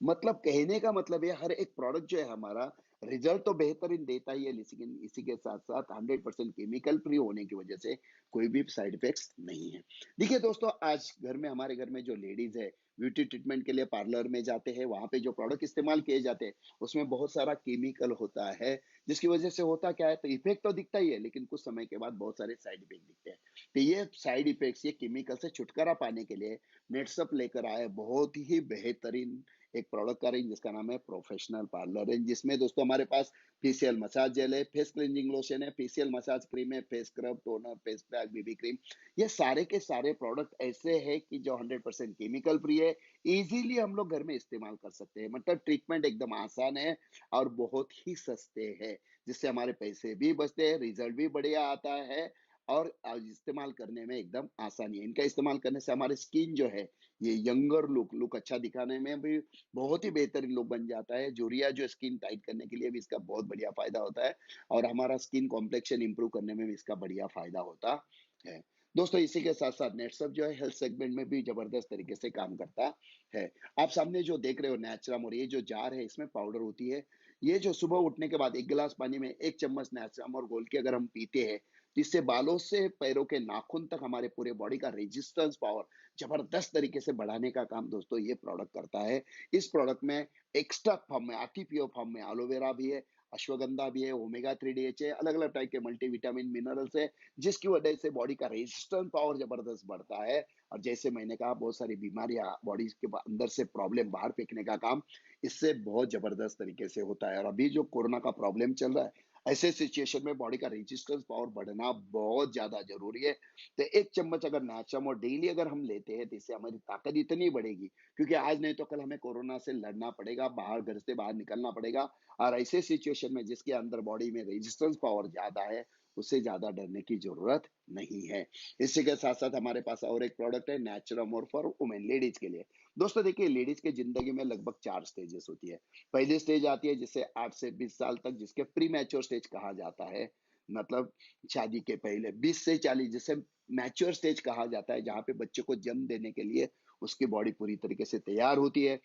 मतलब कहने का मतलब है हर एक प्रोडक्ट जो है हमारा रिजल्ट तो बेहतरीन देता ही है, लेकिन इसी के साथ साथ 100% केमिकल फ्री होने की वजह से कोई भी साइड इफेक्ट्स नहीं है। देखिए दोस्तों, आज घर में हमारे घर में जो लेडीज है ब्यूटी ट्रीटमेंट के लिए पार्लर में जाते हैं, वहां पे जो प्रोडक्ट इस्तेमाल किए जाते हैं उसमें बहुत सारा केमिकल होता है, जिसकी वजह से होता क्या है, तो इफेक्ट तो दिखता ही है लेकिन कुछ समय के बाद बहुत सारे साइड इफेक्ट दिखते हैं। तो ये साइड इफेक्ट्स, ये केमिकल से छुटकारा पाने के लिए नेटसअप लेकर आए बहुत ही बेहतरीन एक प्रोडक्ट का रेंज जिसका नाम है प्रोफेशनल पार्लर रेंज, जिसमें दोस्तों हमारे पास फेशियल मसाज जेल है, फेस क्लींजिंग लोशन है, फेशियल मसाज क्रीम है, face scrub, toner, face pack, BB cream. ये सारे के सारे प्रोडक्ट ऐसे हैं कि जो 100% केमिकल फ्री है, इजीली हम लोग घर में इस्तेमाल कर सकते हैं। मतलब ट्रीटमेंट एकदम आसान है और बहुत ही सस्ते हैं, जिससे हमारे पैसे भी बचते हैं, रिजल्ट भी बढ़िया आता है और इस्तेमाल करने में एकदम आसानी है। इनका इस्तेमाल करने से हमारी स्किन जो है ये यंगर लुक अच्छा दिखाने में भी बहुत ही बेहतरीन लुक बन जाता है। जूरिया जो स्किन टाइट करने के लिए भी इसका बहुत बढ़िया फायदा होता है और हमारा स्किन कॉम्प्लेक्शन इंप्रूव करने में भी इसका बढ़िया फायदा होता है। दोस्तों, इसी के साथ साथ नेटसप जो है हेल्थ सेगमेंट में भी जबरदस्त तरीके से काम करता है। आप सामने जो देख रहे हो नेचुरम, और ये जो जार है इसमें पाउडर होती है। ये जो सुबह उठने के बाद एक गिलास पानी में 1 चम्मच नेचुरम और घोल के अगर हम पीते हैं, जिससे बालों से पैरों के नाखून तक हमारे पूरे बॉडी का रेजिस्टेंस पावर जबरदस्त तरीके से बढ़ाने का काम दोस्तों ये प्रोडक्ट करता है। इस प्रोडक्ट में एक्स्ट्रा फॉर्म में, आरटीपीओ फॉर्म में एलोवेरा भी है, अश्वगंधा भी है, ओमेगा 3 डीएच है, अलग अलग टाइप के मल्टीविटामिन मिनरल्स है, जिसकी वजह से बॉडी का रेजिस्टेंस पावर जबरदस्त बढ़ता है। और जैसे मैंने कहा, बहुत सारी बीमारियां बॉडी के अंदर से प्रॉब्लम बाहर फेंकने का काम इससे बहुत जबरदस्त तरीके से होता है। और अभी जो कोरोना का प्रॉब्लम चल रहा है, ऐसे सिचुएशन में बॉडी का रेजिस्टेंस पावर बढ़ना बहुत ज्यादा जरूरी है। तो 1 चम्मच अगर नाचम और डेली अगर हम लेते हैं तो इससे हमारी ताकत इतनी बढ़ेगी, क्योंकि आज नहीं तो कल हमें कोरोना से लड़ना पड़ेगा, बाहर घर से बाहर निकलना पड़ेगा। और ऐसे सिचुएशन में जिसके अंदर बॉडी में रेजिस्टेंस पावर ज्यादा है, उससे ज्यादा डरने की जरूरत नहीं है। इसी के साथ साथ हमारे पास और एक प्रोडक्ट है नेचुरमोर फॉर वुमेन, लेडीज के लिए। दोस्तों देखिए, लेडीज की जिंदगी में लगभग 4 स्टेजेस होती है। पहली स्टेज आती है जिसे 8 से 20 साल तक, जिसके प्री मैच्योर स्टेज कहा जाता है। मतलब शादी के पहले 20 से 40, जिसे मैच्योर स्टेज कहा जाता है, जहां पे बच्चे को जन्म देने के लिए उसकी बॉडी पूरी तरीके से तैयार होती है।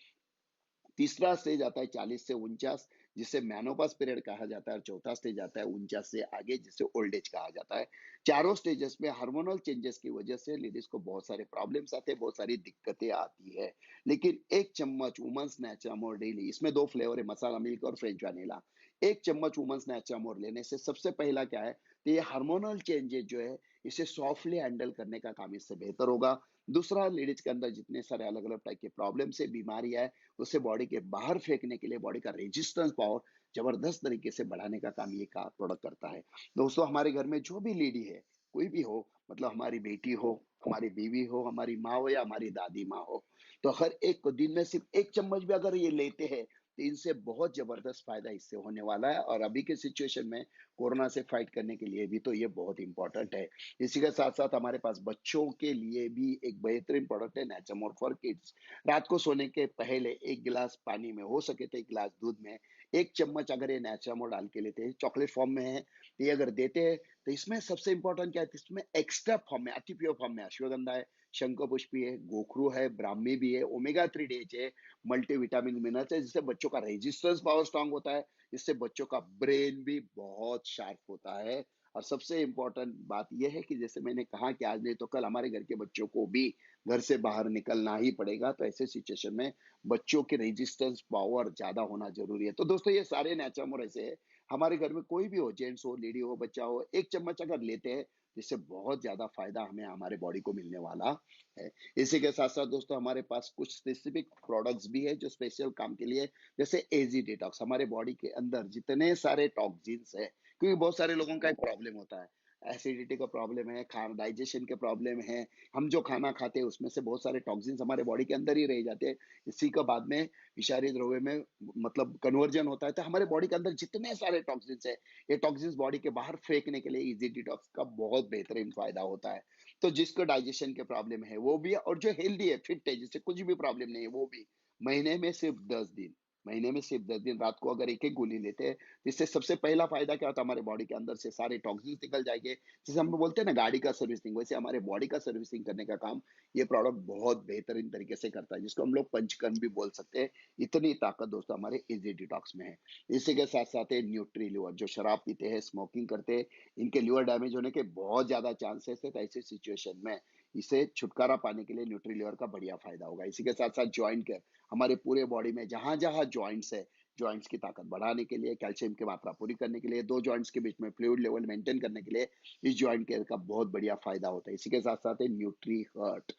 तीसरा स्टेज आता है 40 से 49, जिसे मेनोपॉज पीरियड कहा जाता है, और चौथा स्टेज आता है 49 से आगे, जिसे ओल्ड एज कहा जाता है। चारों स्टेजेस में हार्मोनल चेंजेस की वजह से लेडीज को बहुत सारे प्रॉब्लम्स आते हैं, बहुत सारी दिक्कतें आती है। लेकिन 1 चम्मच वुमेन्स नेचुरामोर डेली, इसमें 2 फ्लेवर है, मसाला मिल्क और फ्रेंच वनीला। 1 चम्मच वुमेन्स नेचुरामोर लेने से सबसे पहला क्या है, तो ये हार्मोनल चेंजेस जो है इसे सॉफ्टली हैंडल करने का काम इससे बेहतर होगा। दूसरा, लेडीज के अंदर जितने सारे अलग अलग टाइप के प्रॉब्लम्स है, बीमारियां है, उसे बॉडी के बाहर फेंकने के लिए, बॉडी का रेजिस्टेंस पावर जबरदस्त तरीके से बढ़ाने का काम ये का प्रोडक्ट करता है। दोस्तों, हमारे घर में जो भी लेडी है, कोई भी हो, मतलब हमारी बेटी हो, हमारी बीवी हो, हमारी माँ हो या हमारी दादी माँ हो, तो हर एक को दिन में सिर्फ 1 चम्मच भी अगर ये लेते हैं तो इनसे बहुत जबरदस्त फायदा इससे होने वाला है। और अभी के सिचुएशन में कोरोना से फाइट करने के लिए भी तो ये बहुत इंपॉर्टेंट है। इसी के साथ साथ हमारे पास बच्चों के लिए भी एक बेहतरीन प्रोडक्ट है, नेचुरमोर फॉर किड्स। रात को सोने के पहले 1 गिलास पानी में, हो सके तो 1 गिलास दूध में 1 चम्मच अगर ये नेचुरामोर डाल के लेते हैं, चॉकलेट फॉर्म में है, तो ये अगर देते हैं तो इसमें सबसे इंपॉर्टेंट क्या है, तो इसमें एक्स्ट्रा फॉर्म में, अति प्योर फॉर्म में अश्वगंधा है, शंखपुष्पी है, गोखरू है, ब्राह्मी भी है, ओमेगा 3 डेज है, मल्टीविटामिन मिनरल्स है, जिससे बच्चों का रेजिस्टेंस पावर स्ट्रांग होता है, इससे बच्चों का ब्रेन भी बहुत शार्प होता है। और सबसे इंपॉर्टेंट बात यह है कि जैसे मैंने कहा कि आज नहीं तो कल हमारे घर के बच्चों को भी घर से बाहर निकलना ही पड़ेगा, तो ऐसे सिचुएशन में बच्चों के रेजिस्टेंस पावर ज्यादा होना जरूरी है। तो दोस्तों, ये सारे नेचुरल ऐसे है, हमारे घर में कोई भी हो, जेंट्स हो, लेडी हो, बच्चा हो, 1 चम्मच अगर लेते हैं, जिससे बहुत ज्यादा फायदा हमें हमारे बॉडी को मिलने वाला है। इसी के साथ साथ दोस्तों, हमारे पास कुछ स्पेसिफिक प्रोडक्ट्स भी है जो स्पेशल काम के लिए, जैसे एजी डिटॉक्स, हमारे बॉडी के अंदर जितने सारे टॉक्सिन्स है, क्योंकि बहुत सारे लोगों का एक प्रॉब्लम होता है, एसिडिटी का प्रॉब्लम है, खाना डाइजेशन के प्रॉब्लम है, हम जो खाना खाते हैं उसमें से बहुत सारे टॉक्सिन्स हमारे बॉडी के अंदर ही रह जाते हैं। इसी का बाद में विषारी द्रव्य में मतलब कन्वर्जन होता है, तो हमारे बॉडी के अंदर जितने सारे टॉक्सिन्स है, ये टॉक्सिन्स बॉडी के बाहर फेंकने के लिए इजी डिटॉक्स का बहुत बेहतरीन फायदा होता है। तो जिसको डाइजेशन के प्रॉब्लम है वो भी, और जो हेल्दी है, फिट है, जिससे कुछ भी प्रॉब्लम नहीं है वो भी, महीने में सिर्फ 10 दिन, महीने में सिर्फ 10 दिन रात को अगर एक एक गोली लेते हैं, तो इससे सबसे पहला फायदा क्या होता है, हमारे बॉडी के अंदर से सारे टॉक्सिन्स निकल जाएंगे। जैसे हम बोलते हैं ना गाड़ी का सर्विसिंग, वैसे हमारे बॉडी का सर्विसिंग करने का काम ये प्रोडक्ट बहुत बेहतरीन तरीके से करता है, जिसको हम लोग पंचकर्म भी बोल सकते हैं। इतनी ताकत दोस्तों हमारे इजी डिटॉक्स में है। इसी के साथ साथ है न्यूट्री लिवर, जो शराब पीते हैं, स्मोकिंग करते हैं, इनके लिवर डैमेज होने के बहुत ज्यादा चांसेस है। तो ऐसी सिचुएशन में इसे छुटकारा पाने के लिए न्यूट्री लिवर का बढ़िया फायदा होगा। इसी के साथ साथ ज्वाइंट केयर, हमारे पूरे बॉडी में जहां जहां जॉइंट्स है, जॉइंट्स की ताकत बढ़ाने के लिए, कैल्शियम की मात्रा पूरी करने के लिए, दो जॉइंट्स के बीच में फ्लूइड लेवल मेंटेन करने के लिए इस जॉइंट केयर का बहुत बढ़िया फायदा होता है। इसी के साथ साथ है न्यूट्री हर्ट,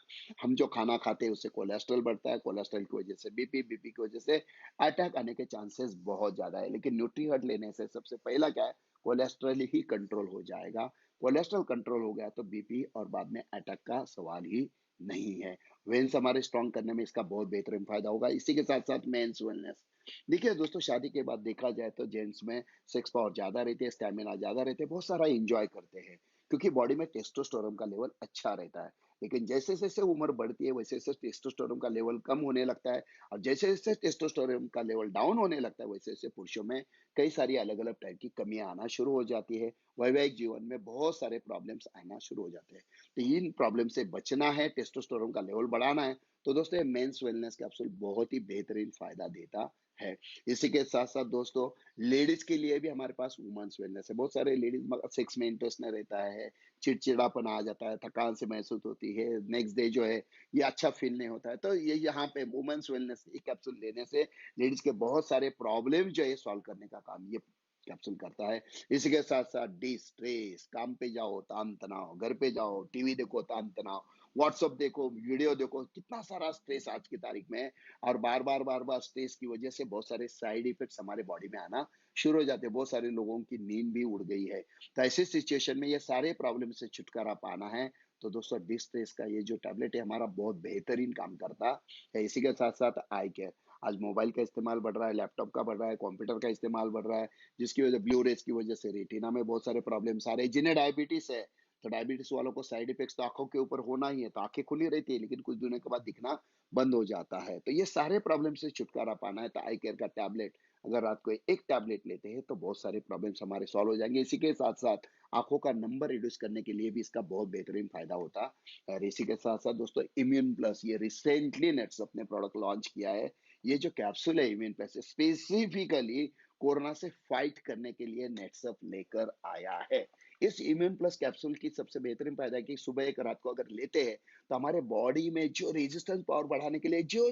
हम जो खाना खाते हैं उससे कोलेस्ट्रॉल बढ़ता है, कोलेस्ट्रॉल की वजह से बीपी, बीपी की वजह से अटैक आने के चांसेस बहुत ज्यादा है। लेकिन न्यूट्री हर्ट लेने से सबसे पहला क्या है, कोलेस्ट्रॉल ही कंट्रोल हो जाएगा। कोलेस्ट्रॉल कंट्रोल हो गया तो बीपी और बाद में अटैक का सवाल ही नहीं है। वेन्स हमारे स्ट्रॉन्ग करने में इसका बहुत बेहतरीन फायदा होगा। इसी के साथ साथ मेंस वेलनेस, देखिए दोस्तों, शादी के बाद देखा जाए तो जेंट्स में सेक्स पावर ज्यादा रहती है, स्टैमिना ज्यादा रहते हैं, बहुत सारा एंजॉय करते हैं, क्योंकि बॉडी में टेस्टोस्टेरोन का लेवल अच्छा रहता है। लेकिन जैसे जैसे उम्र बढ़ती है वैसे वैसे टेस्टोस्टेरोन का लेवल कम होने लगता है, और जैसे जैसे टेस्टोस्टेरोन का लेवल डाउन होने लगता है वैसे वैसे पुरुषों में कई सारी अलग अलग टाइप की कमियां आना शुरू हो जाती है। वैवाहिक जीवन में बहुत सारे प्रॉब्लम्स आना शुरू हो जाते हैं। तो इन प्रॉब्लम से बचना है, टेस्टोस्टेरोन का लेवल बढ़ाना है, तो दोस्तों ये मेंस वेलनेस कैप्सूल बहुत ही बेहतरीन फायदा देता है। इसी के साथ साथ दोस्तों, लेडीज के लिए भी हमारे पास वुमेन्स वेलनेस है। बहुत सारे लेडीज सेक्स में इंटरेस्ट नहीं रहता है, चिड़चिड़ापन आ जाता है, थकान से महसूस होती है, नेक्स्ट डे जो है ये अच्छा फील नहीं होता है, तो ये यहाँ पे वुमेन्स वेलनेस ये कैप्सूल लेने से लेडीज के बहुत सारे प्रॉब्लम जो है सॉल्व करने का काम ये कैप्सूल करता है। इसी के साथ साथ डी स्ट्रेस, काम पे जाओ तान तनाव, घर पे जाओ टीवी देखो तान तनाव, व्हाट्सअप देखो, वीडियो देखो, कितना सारा स्ट्रेस आज की तारीख में है। और बार बार स्ट्रेस की वजह से बहुत सारे साइड इफेक्ट्स हमारे बॉडी में आना शुरू हो जाते हैं। बहुत सारे लोगों की नींद भी उड़ गई है। तो ऐसी सिचुएशन में ये सारे प्रॉब्लम से छुटकारा पाना है, तो दोस्तों डिस्ट्रेस का ये जो टैबलेट है हमारा बहुत बेहतरीन काम करता है। इसी के साथ साथ आई केयर, आज मोबाइल का इस्तेमाल बढ़ रहा है, लैपटॉप का बढ़ रहा है, कंप्यूटर का इस्तेमाल बढ़ रहा है, जिसकी वजह ब्लू रेज की वजह से रेटिना में बहुत सारे प्रॉब्लम्स आ रहे हैं। जिन्हें डायबिटीज है, तो डायबिटीज वालों को साइड इफेक्ट्स तो आंखों के ऊपर होना ही है, तो आंखें खुली रहती है लेकिन कुछ दिनों के बाद दिखना बंद हो जाता है। तो ये सारे प्रॉब्लम से छुटकारा पाना है, तो आई केयर का टैबलेट अगर रात को एक टैबलेट लेते हैं तो बहुत सारे प्रॉब्लम्स हमारे सॉल्व हो जाएंगे। इसी के साथ साथ आंखों का नंबर रिड्यूस करने के लिए भी इसका बहुत बेहतरीन फायदा होता है। और इसी के साथ साथ दोस्तों इम्यून प्लस, ये रिसेंटली नेट्स अपने प्रोडक्ट लॉन्च किया है। ये जो कैप्सूल है इम्यून प्लस स्पेसिफिकली कोरोना से फाइट करने के लिए नेट्सअप लेकर आया है। इस इम्यून प्लस कैप्सूल की सबसे बेहतरीन फायदा है कि सुबह एक रात को अगर लेते हैं तो हमारे बॉडी में जो रेजिस्टेंस पावर बढ़ाने के लिए जो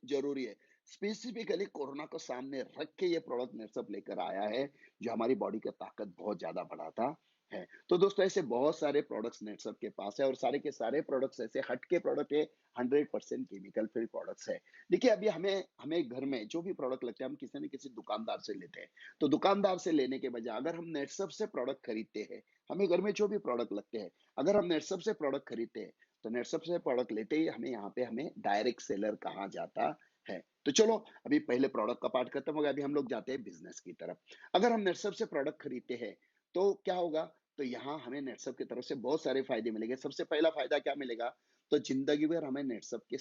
जरूरी है, स्पेसिफिकली कोरोना को सामने रख के ये प्रोडक्ट नेटसअप लेकर आया है, जो हमारी बॉडी का ताकत बहुत ज्यादा बढ़ाता है। तो दोस्तों ऐसे बहुत सारे प्रोडक्ट्स नेटसअप के पास है, और सारे के सारे प्रोडक्ट्स ऐसे हट के प्रोडक्ट है, 100% केमिकल फ्री प्रोडक्ट्स है। देखिए अभी हमें हमें घर में जो भी प्रोडक्ट लगता है हम किसी न किसी दुकानदार से लेते हैं, तो दुकानदार से लेने के बजाय अगर हम नेटसअप से प्रोडक्ट खरीदते हैं, हमें घर में जो भी प्रोडक्ट लगते हैं, अगर हम नेटसअप से प्रोडक्ट खरीदते हैं, तो नेटसअप से प्रोडक्ट लेते ही हमें यहाँ पे हमें डायरेक्ट सेलर कहा जाता है। तो चलो अभी पहले प्रोडक्ट का पार्ट खत्म हो गया, अभी हम लोग जाते हैं बिजनेस की तरफ। अगर हम नेटसप से प्रोडक्ट खरीदते हैं तो क्या होगा, तो यहाँ हमें नेटसप की तरफ से बहुत सारे फायदे मिलेंगे। सबसे पहला फायदा क्या मिलेगा, तो जिंदगी भर हमें नेटसप के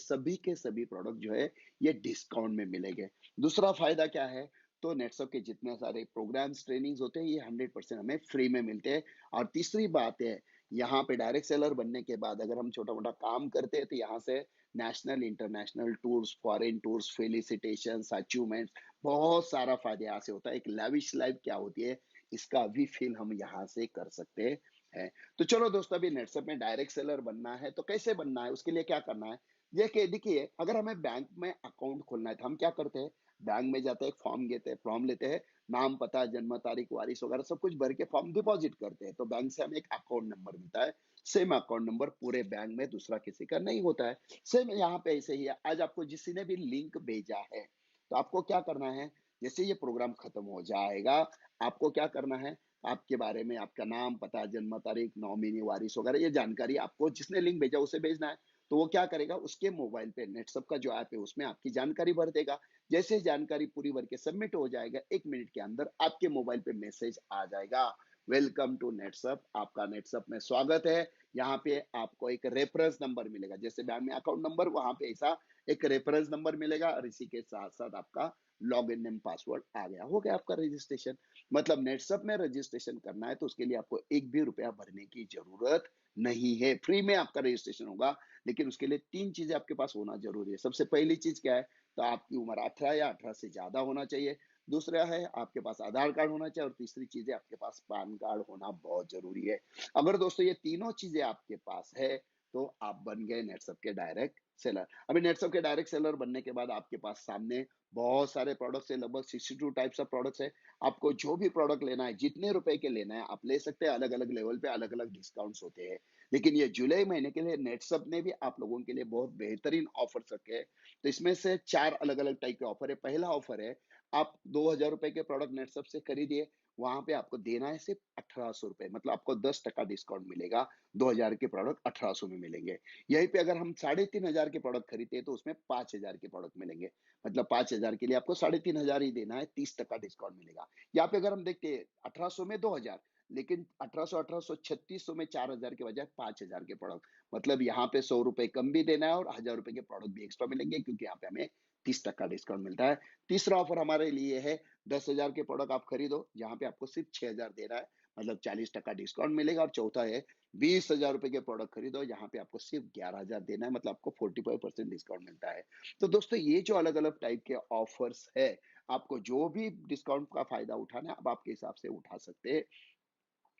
सभी प्रोडक्ट जो है ये डिस्काउंट में मिलेंगे। दूसरा फायदा क्या है, तो नेटसप के जितने सारे प्रोग्राम्स ट्रेनिंग्स होते हैं ये 100% हमें फ्री में मिलते हैं। और तीसरी बात है, यहाँ पे डायरेक्ट सेलर बनने के बाद अगर हम छोटा मोटा काम करते हैं तो यहाँ से national international tours, foreign tours, felicitations, achievements, बहुत सारा फायदा यहाँ से होता है। एक लैविश लाइफ क्या होती है इसका भी फील हम यहाँ से कर सकते हैं। तो चलो दोस्तों, अभी नेटसप में डायरेक्ट सेलर बनना है तो कैसे बनना है, उसके लिए क्या करना है, ये कि देखिए अगर हमें बैंक में अकाउंट खोलना है तो हम क्या करते हैं, बैंक में जाते हैं, फॉर्म लेते हैं, नाम पता जन्म तारीख वारिस वगैरह सब कुछ भर के फॉर्म डिपॉजिट करते हैं, तो बैंक से हमें एक अकाउंट नंबर मिलता है। सेम अकाउंट नंबर पूरे बैंक में दूसरा किसी का नहीं होता है। सेम यहाँ पे ऐसे ही है, आज आपको किसी ने भी लिंक भेजा है तो आपको क्या करना है, जैसे ये प्रोग्राम खत्म हो जाएगा आपको क्या करना है, आपके बारे में आपका नाम, पता, जन्म तारीख, नॉमिनी, वारिस वगैरह ये जानकारी आपको जिसने लिंक भेजा उसे भेजना है। तो वो क्या करेगा उसके मोबाइल पे नेटसप का जो ऐप है उसमें आपकी जानकारी भर देगा। जैसे ही जानकारी पूरी भर के सबमिट हो जाएगा 1 मिनट के अंदर आपके मोबाइल पे मैसेज आ जाएगा, वेलकम टू नेटसप, आपका नेटसप में स्वागत है। यहाँ पे आपको एक रेफरेंस नंबर मिलेगा, जैसे बैंक में अकाउंट नंबर वहाँ पे ऐसा एक रेफरेंस नंबर मिलेगा और इसी के साथ-साथ आपका लॉगिन नेम पासवर्ड आ गया, हो गया आपका रजिस्ट्रेशन। मतलब नेटसप में रजिस्ट्रेशन करना है तो उसके लिए आपको एक भी रुपया भरने की जरूरत नहीं है, फ्री में आपका रजिस्ट्रेशन होगा। लेकिन उसके लिए 3 चीजें आपके पास होना जरूरी है। सबसे पहली चीज क्या है, तो आपकी उम्र 18 या 18 से ज्यादा होना चाहिए। दूसरा है आपके पास आधार कार्ड होना चाहिए और तीसरी चीज है आपके पास पैन कार्ड होना बहुत जरूरी है। अगर दोस्तों ये तीनों चीजें आपके पास है तो आप बन गए नेटसप के डायरेक्ट सेलर। अभी नेटसप के डायरेक्ट सेलर बनने के बाद आपके पास सामने बहुत सारे प्रोडक्ट्स है, लगभग 62 टाइप्स ऑफ प्रोडक्ट्स है। आपको जो भी प्रोडक्ट लेना है, जितने रुपए के लेना है आप ले सकते हैं। अलग अलग लेवल पे अलग अलग डिस्काउंट्स होते हैं। लेकिन ये जुलाई महीने के लिए नेटसप ने भी आप लोगों के लिए बहुत बेहतरीन ऑफर रखे हैं। तो इसमें से 4 अलग अलग टाइप के ऑफर है। पहला ऑफर है, आप 2000 रुपए के प्रोडक्ट नेटसप से खरीदिए, वहां पे आपको देना है सिर्फ 1800 रुपए, मतलब आपको 10% डिस्काउंट मिलेगा। 2000 के प्रोडक्ट 1800 में मिलेंगे। यहीं पे अगर हम 3500 के प्रोडक्ट खरीदते हैं तो उसमें 5000 के प्रोडक्ट मिलेंगे। मतलब 5000 के लिए आपको 3500 ही देना है, 30% डिस्काउंट मिलेगा। यहाँ पे अगर हम देखते हैं 1800 में 2000, लेकिन 1800 3600 में 4000 के बजाय 5000 के प्रोडक्ट, मतलब यहाँ पे 100 रुपए कम भी देना है और 1000 रुपए के प्रोडक्ट भी एक्स्ट्रा मिलेंगे क्योंकि यहाँ पे हमें 30% डिस्काउंट मिलता है। तीसरा ऑफर हमारे लिए है, 10,000 के प्रोडक्ट आप खरीदो, जहाँ पे आपको सिर्फ 6000 देना है, मतलब 40% डिस्काउंट मिलेगा। और चौथा है, 20,000 रुपए के प्रोडक्ट खरीदो, यहाँ पे आपको सिर्फ 11,000 देना है, मतलब आपको 45% डिस्काउंट मिलता है। तो दोस्तों ये जो अलग अलग टाइप के ऑफर्स है, आपको जो भी डिस्काउंट का फायदा उठाना है आप आपके हिसाब से उठा सकते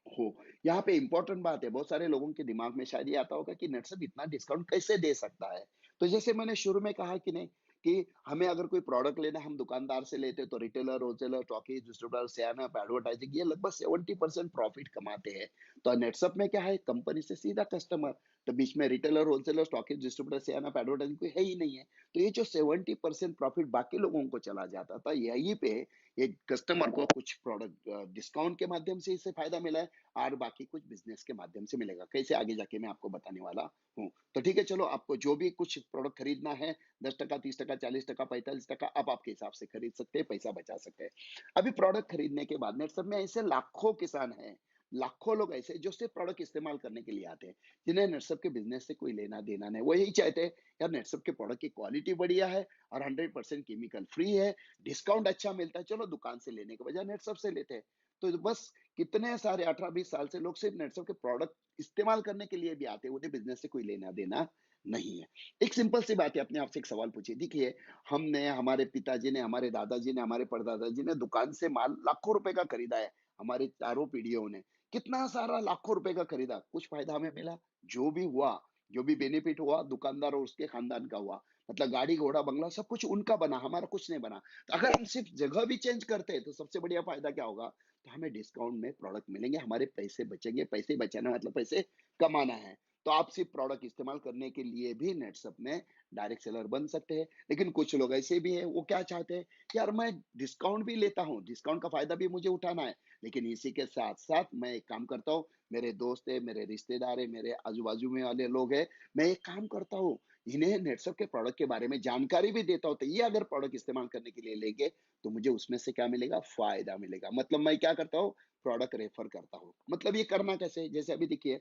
हो। यहाँ पे इंपॉर्टेंट बात है, बहुत सारे लोगों के दिमाग में शायद ये आता होगा कि नेटसप इतना डिस्काउंट कैसे दे सकता है। तो जैसे मैंने शुरू में कहा कि नहीं, कि हमें अगर कोई प्रोडक्ट लेना है हम दुकानदार से लेते हैं तो रिटेलर, होलसेलर, टॉकीज, डिस्ट्रीब्यूटर, सियानप, एडवर्टाइजिंग ये लगभग 70% प्रॉफिट कमाते हैं। तो नेटसप में क्या है, कंपनी से सीधा कस्टमर, तो बीच में रिटेलर, होलसेलर, टॉकीज, डिस्ट्रीब्यूटर, सियानप, एडवर्टाइजिंग कोई है ही नहीं है। तो ये जो 70% प्रॉफिट बाकी लोगों को चला जाता था, यहीं पे ये कस्टमर को कुछ प्रोडक्ट डिस्काउंट के माध्यम से इससे फायदा मिला है और बाकी कुछ बिजनेस के माध्यम से मिलेगा। कैसे, आगे जाके मैं आपको बताने वाला हूँ। तो ठीक है, चलो आपको जो भी कुछ प्रोडक्ट खरीदना है, 10%, 30%, 40%, 45%, आप आपके हिसाब से खरीद सकते हैं, पैसा बचा सकते हैं। अभी प्रोडक्ट खरीदने के बाद नेट सब में ऐसे लाखों किसान हैं, लाखों लोग ऐसे जो सिर्फ प्रोडक्ट इस्तेमाल करने के लिए आते हैं, जिन्हें नेटसप के बिजनेस से कोई लेना देना नहीं। वो यही चाहते हैं, यार नेटसप के प्रोडक्ट की क्वालिटी बढ़िया है और 100% केमिकल फ्री है, डिस्काउंट अच्छा मिलता है, चलो दुकान से लेने के बजाय नेटसप से लेते हैं। तो बस कितने सारे 18-20 साल से लोग सिर्फ नेटसप के प्रोडक्ट इस्तेमाल करने के लिए भी आते हैं, उन्हें बिजनेस से कोई लेना देना नहीं है। एक सिंपल सी बात है, अपने आप से एक सवाल पूछिए। देखिए, हमने, हमारे पिताजी ने, हमारे दादाजी ने, हमारे परदादाजी ने दुकान से माल लाखों रुपए का खरीदा है, हमारे चारों पीढ़ियों ने कितना सारा लाखों रुपए का खरीदा, कुछ फायदा हमें मिला? जो भी हुआ, जो भी बेनिफिट हुआ दुकानदार और उसके खानदान का हुआ। मतलब गाड़ी घोड़ा बंगला सब कुछ उनका बना, हमारा कुछ नहीं बना। तो अगर हम सिर्फ जगह भी चेंज करते हैं तो सबसे बढ़िया फायदा क्या होगा, तो हमें डिस्काउंट में प्रोडक्ट मिलेंगे, हमारे पैसे बचेंगे। पैसे बचाना मतलब पैसे कमाना है। तो आप सिर्फ प्रोडक्ट इस्तेमाल करने के लिए भी नेटसप में डायरेक्ट सेलर बन सकते हैं। लेकिन कुछ लोग ऐसे भी हैं, वो क्या चाहते हैं, यार मैं डिस्काउंट भी लेता हूँ, डिस्काउंट का फायदा भी मुझे उठाना है, लेकिन इसी के साथ साथ मैं एक काम करता हूँ, मेरे दोस्त है, मेरे रिश्तेदार है, मेरे आजू बाजू में वाले लोग हैं, मैं एक काम करता हूँ, इन्हें नेटसप के प्रोडक्ट के बारे में जानकारी भी देता हूँ। तो ये अगर प्रोडक्ट इस्तेमाल करने के लिए लेंगे तो मुझे उसमें से क्या मिलेगा, फायदा मिलेगा। मतलब मैं क्या करता हूँ, प्रोडक्ट रेफर करता हूँ। मतलब ये करना कैसे, जैसे अभी देखिए,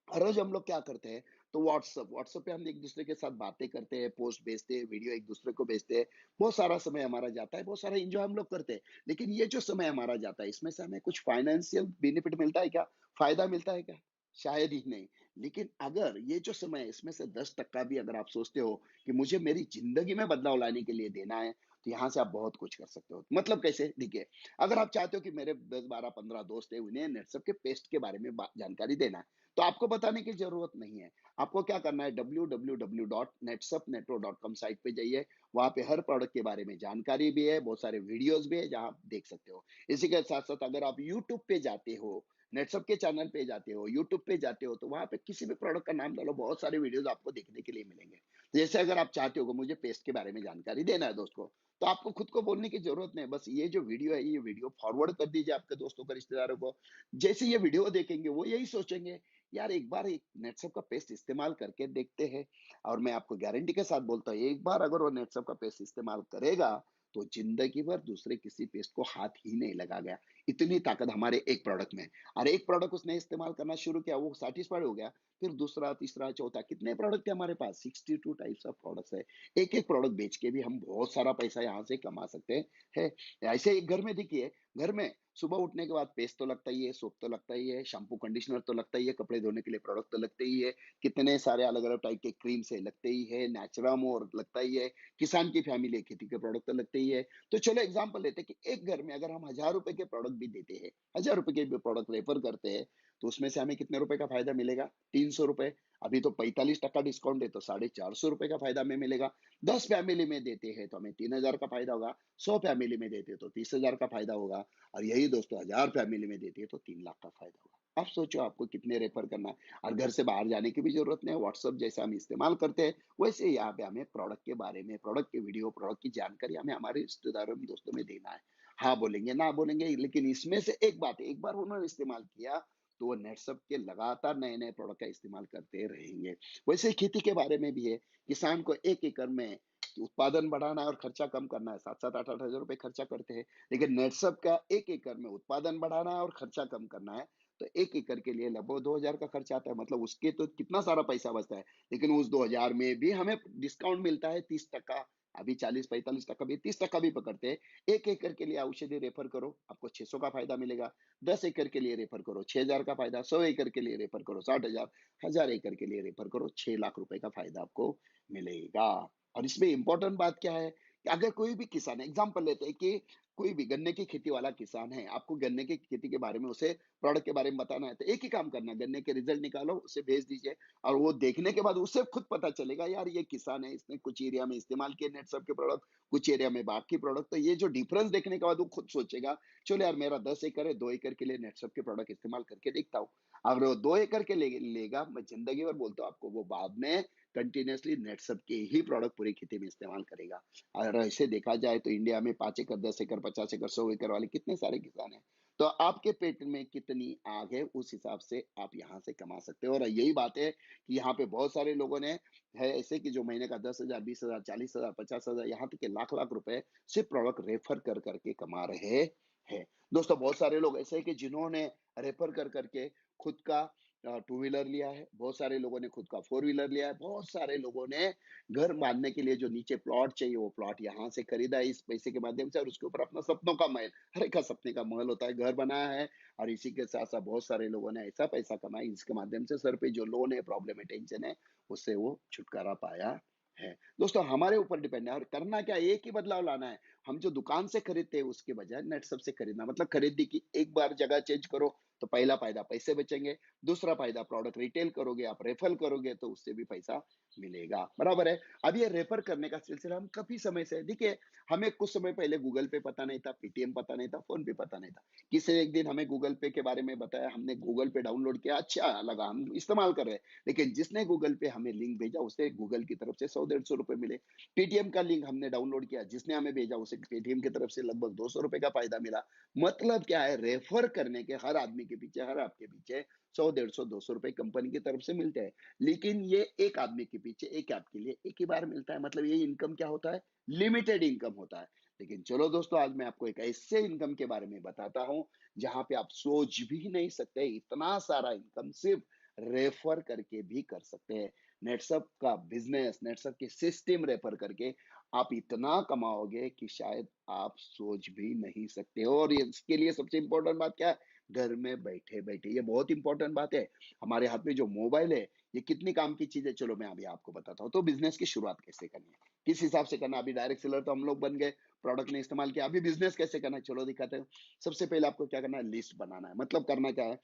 हर रोज हम लोग क्या करते हैं, तो व्हाट्सएप पे हम एक दूसरे के साथ बातें करते हैं, पोस्ट भेजते हैं, वीडियो एक दूसरे को भेजते हैं। बहुत सारा समय हमारा जाता है, बहुत सारा एंजॉय हम लोग करते हैं। लेकिन ये जो समय हमारा जाता है, इसमें से हमें कुछ फाइनेंशियल बेनिफिट मिलता है क्या, फायदा मिलता है क्या? शायद ही नहीं। लेकिन अगर ये जो समय है, इसमें से 10% भी अगर आप सोचते हो कि मुझे मेरी जिंदगी में बदलाव लाने के लिए देना है, तो यहाँ से आप बहुत कुछ कर सकते हो। मतलब कैसे, देखिए, अगर आप चाहते हो कि मेरे 10 12 15 दोस्त है, उन्हें नेटसप के पेस्ट के बारे में जानकारी देना है, तो आपको बताने की जरूरत नहीं है। आपको क्या करना है, www.netsupnetwork.com साइट पे जाइए। वहां पे हर प्रोडक्ट के बारे में जानकारी भी है, बहुत सारे वीडियोस भी है जहां आप देख सकते हो। इसी के साथ साथ अगर आप यूट्यूब पे जाते हो, नेटसप के चैनल पे जाते हो, यूट्यूब पे जाते हो, तो वहां पे किसी भी प्रोडक्ट का नाम डालो, बहुत सारे वीडियोस आपको देखने के लिए मिलेंगे। जैसे अगर आप चाहते हो कि मुझे पेस्ट के बारे में जानकारी देना है दोस्त को, तो आपको खुद को बोलने की ज़रूरत नहीं है। बस ये जो वीडियो है, ये वीडियो फॉरवर्ड कर दीजिए आपके दोस्तों को, रिश्तेदारों को। जैसे ये वीडियो देखेंगे, वो यही सोचेंगे, यार एक बार एक नेटसप का पेस्ट इस्तेमाल करके देखते हैं। और मैं आपको गारंटी के साथ बोलता हूँ, एक बार अगर वो नेटसप का पेस्ट इस्तेमाल करेगा, तो ज़िंदगी भर दूसरे किसी पेस्ट को हाथ ही नहीं लगाएगा। इतनी ताकत हमारे एक प्रोडक्ट में है। और एक प्रोडक्ट उसने इस्तेमाल करना शुरू किया, वो सैटिस्फाइड हो गया, फिर दूसरा, तीसरा, चौथा, कितने प्रोडक्ट है हमारे पास? 62 टाइप्स ऑफ प्रोडक्ट्स है। एक-एक प्रोडक्ट बेच के भी हम बहुत सारा पैसा यहाँ से कमा सकते हैं। ऐसे एक घर में देखिए, घर में सुबह उठने के बाद पेस्ट तो लगता ही है, सोप तो लगता ही है, शैम्पू, कंडीशनर तो लगता ही है, कपड़े धोने के लिए प्रोडक्ट तो लगते ही है, कितने सारे अलग-अलग टाइप के क्रीम्स है, लगते ही है, नेचुरम और लगता ही है, किसान की फैमिली है, खेती के प्रोडक्ट तो लगते ही है। तो चलो एग्ज़ाम्पल लेते हैं कि एक घर में अगर हम ₹1000 के प्रोडक्ट भी देते हैं, ₹1000 के भी प्रोडक्ट रेफर करते हैं, तो उसमें से हमें कितने रुपए का फ़ायदा मिलेगा? ₹300। अभी तो 45% डिस्काउंट है, तो ₹450 का फ़ायदा हमें मिलेगा। 10 फैमिली में देते हैं, तो हमें 3000 का फ़ायदा होगा। 100 फैमिली में देते हैं, तो 30,000 का फ़ायदा होगा। और यही दोस्तों 1000 फैमिली में देती है तो 3 लाख का फ़ायदा होगा। अब सोचो आपको कितने रेफ़र करना है, और घर से बाहर जाने की भी ज़रूरत नहीं है। व्हाट्सएप जैसे हम इस्तेमाल करते हैं, वैसे ही यहाँ पे हमें प्रोडक्ट के बारे में, प्रोडक्ट के वीडियो, प्रोडक्ट की जानकारी हमें हमारे रिश्तेदारों में, दोस्तों में देना है। हाँ बोलेंगे, ना बोलेंगे, लेकिन इसमें से एक बात है, एक बार उन्होंने इस्तेमाल किया, तो वो नेटसप के लगातार नए-नए प्रोडक्ट का इस्तेमाल करते रहेंगे। वैसे ही खेती के बारे में भी है, किसान को 1 एकड़ में उत्पादन बढ़ाना है और खर्चा कम करना है, 7-7, 8-8 हज़ार रुपए खर्चा करते हैं। लेकिन नेटसप का 1 एकड़ में उत्पादन बढ़ाना है और खर्चा कम करना है, तो 1 एकड़ के लिए लगभग 2000 का खर्चा आता है। मतलब उसके तो कितना सारा पैसा बचता है। लेकिन उस 2000 में भी हमें डिस्काउंट मिलता है 30%, अभी 40-45% भी, 30% भी पकड़ते हैं। 1 एकड़ के लिए औषधि रेफर करो, आपको 600 का फ़ायदा मिलेगा। 10 एकड़ के लिए रेफर करो, 6000 का फ़ायदा। 100 एकड़ के लिए रेफर करो, 60,000। 1000 एकड़ के लिए रेफर करो, 6 लाख रुपए का फ़ायदा आपको मिलेगा। और इसमें इम्पोर्टेंट बात क्या है कि अगर कोई भी किसान, एग्जांपल लेते हैं कि कोई भी गन्ने की खेती वाला किसान है, आपको गन्ने की खेती के बारे में उसे प्रोडक्ट के बारे में बताना है, तो एक ही काम करना है, गन्ने के रिजल्ट निकालो, उसे भेज दीजिए। और वो देखने के बाद उसे खुद पता चलेगा, यार ये किसान है, इसने कुछ एरिया में इस्तेमाल किए नेटसप के प्रोडक्ट, कुछ एरिया में बाकी प्रोडक्ट। तो ये जो डिफरेंस देखने के बाद वो खुद सोचेगा, चलो यार मेरा 10 एकड़ है, 2 एकड़ के लिए नेटसप के प्रोडक्ट इस्तेमाल करके देखता हूँ। अगर वो 2 एकड़ के लेगा, मैं जिंदगी भर बोलता हूँ आपको, वो बाद में कंटिन्यूअसली नेटसप के ही प्रोडक्ट पूरी खेती में इस्तेमाल करेगा। और ऐसे देखा जाए तो इंडिया में 5 एकड़, 10 एकड़, 50 एकड़, 100 एकड़ वाले कितने सारे किसान हैं। तो आपके पेट में कितनी आग है, उस हिसाब से आप यहाँ से कमा सकते हो। और यही बात है कि यहाँ पे बहुत सारे लोगों ने है ऐसे कि जो महीने का 10,000, 20,000, 40,000, 50,000, यहाँ तक के लाख-लाख रुपए सिर्फ प्रोडक्ट रेफर कर करके कमा रहे हैं। दोस्तों बहुत सारे लोग ऐसे हैं कि जिन्होंने रेफर कर करके खुद का टू व्हीलर लिया है, बहुत सारे लोगों ने खुद का फोर व्हीलर लिया है, बहुत सारे लोगों ने घर बाँधने के लिए जो नीचे प्लॉट चाहिए, वो प्लॉट यहाँ से खरीदा है इस पैसे के माध्यम से, और उसके ऊपर अपना सपनों का महल, हर एक का सपने का महल होता है, घर बनाया है। और इसी के साथ-साथ बहुत सारे लोगों ने ऐसा पैसा कमाया, इसके माध्यम से सर पे जो लोन है, प्रॉब्लम है, टेंशन है, उससे वो छुटकारा पाया है। दोस्तों हमारे ऊपर डिपेंड है, और करना क्या है, एक ही बदलाव लाना है। हम जो दुकान से खरीदते हैं उसके बजाय नेटसप से खरीदना, मतलब खरीदी की एक बार जगह चेंज करो, तो पहला फ़ायदा पैसे बचेंगे, दूसरा फ़ायदा प्रोडक्ट रिटेल करोगे, आप रेफर करोगे तो उससे भी पैसा मिलेगा, बराबर है? अब ये रेफर करने का सिलसिला हम काफ़ी समय से है। देखिए, हमें कुछ समय पहले गूगल पे पता नहीं था, पेटीएम पता नहीं था, फ़ोन पे पता नहीं था। किसी ने एक दिन हमें गूगल पे के बारे में बताया, हमने गूगल पे डाउनलोड किया, अच्छा लगा, हम इस्तेमाल कर रहे हैं। लेकिन जिसने गूगल पे हमें लिंक भेजा, उसे गूगल की तरफ से 100 डेढ़ सौ रुपए मिले। पेटीएम का लिंक हमने डाउनलोड किया, जिसने हमें भेजा उसे पेटीएम की तरफ से लगभग 200 रुपए का फ़ायदा मिला। मतलब क्या है, रेफर करने के हर आदमी के पीछे, हर आपके पीछे 100 डेढ़ सौ 200 रुपए कंपनी की तरफ से मिलते हैं। लेकिन ये एक आदमी के पीछे, एक ऐप के लिए एक ही बार मिलता है। मतलब ये इनकम क्या होता है? लिमिटेड इनकम होता है। लेकिन चलो दोस्तों, आज मैं आपको एक ऐसे इनकम के बारे में बताता हूँ, जहाँ पे आप सोच भी नहीं सकते, इतना सारा इनकम सिर्फ रेफर करके भी कर सकते हैं। नेटसप का बिज़नेस, नेटसप की सिस्टम रेफर करके आप इतना कमाओगे कि शायद आप सोच भी नहीं सकते हो। और ये इसके लिए सबसे इम्पोर्टेंट बात क्या है? घर में बैठे-बैठे, ये बहुत इम्पोर्टेंट बात है। हमारे हाथ में जो मोबाइल है, ये कितनी काम की चीज़ है, चलो मैं अभी आपको बताता हूँ। तो बिज़नेस की शुरुआत कैसे करनी है? किस हिसाब से करना है? अभी डायरेक्ट सेलर तो हम लोग बन गए, प्रोडक्ट ने इस्तेमाल किया, अभी बिज़नेस कैसे करना है? चलो दिखाते हैं। सबसे पहले आपको क्या करना है? लिस्ट बनाना है। मतलब करना क्या है?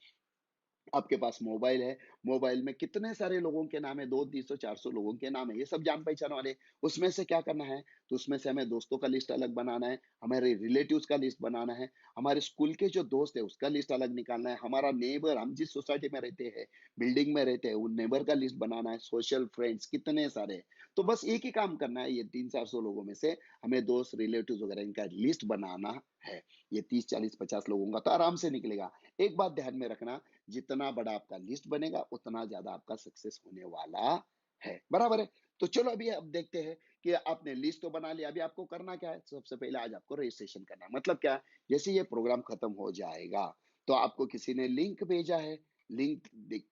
आपके पास मोबाइल है, मोबाइल में कितने सारे लोगों के नाम है, 2, 300, 400 लोगों के नाम है, ये सब जान-पहचान वाले। उसमें से क्या करना है, तो उसमें से हमें दोस्तों का लिस्ट अलग बनाना है, हमारे रिलेटिव्स का लिस्ट बनाना है, हमारे स्कूल के जो दोस्त हैं, उसका लिस्ट अलग निकालना है, हमारा नेबर, हम जिस सोसाइटी में रहते हैं, बिल्डिंग में रहते हैं, उन नेबर का लिस्ट बनाना है, सोशल फ्रेंड्स कितने सारे हैं। तो बस एक ही काम करना है, ये 300-400 लोगों में से हमें दोस्त, रिलेटिव्स वगैरह इनका लिस्ट बनाना है। ये 30, 40, 50 लोगों का तो आराम से निकलेगा। एक बात ध्यान में रखना, जितना बड़ा आपका लिस्ट बनेगा, उतना ज़्यादा आपका सक्सेस होने वाला है। बराबर है? तो चलो अभी अब देखते हैं कि आपने लिस्ट तो बना लिया, अभी आपको करना क्या है? सबसे पहले आज आपको रजिस्ट्रेशन करना है। मतलब क्या? जैसे ये प्रोग्राम खत्म हो जाएगा, तो आपको किसी ने लिंक भेजा है, लिंक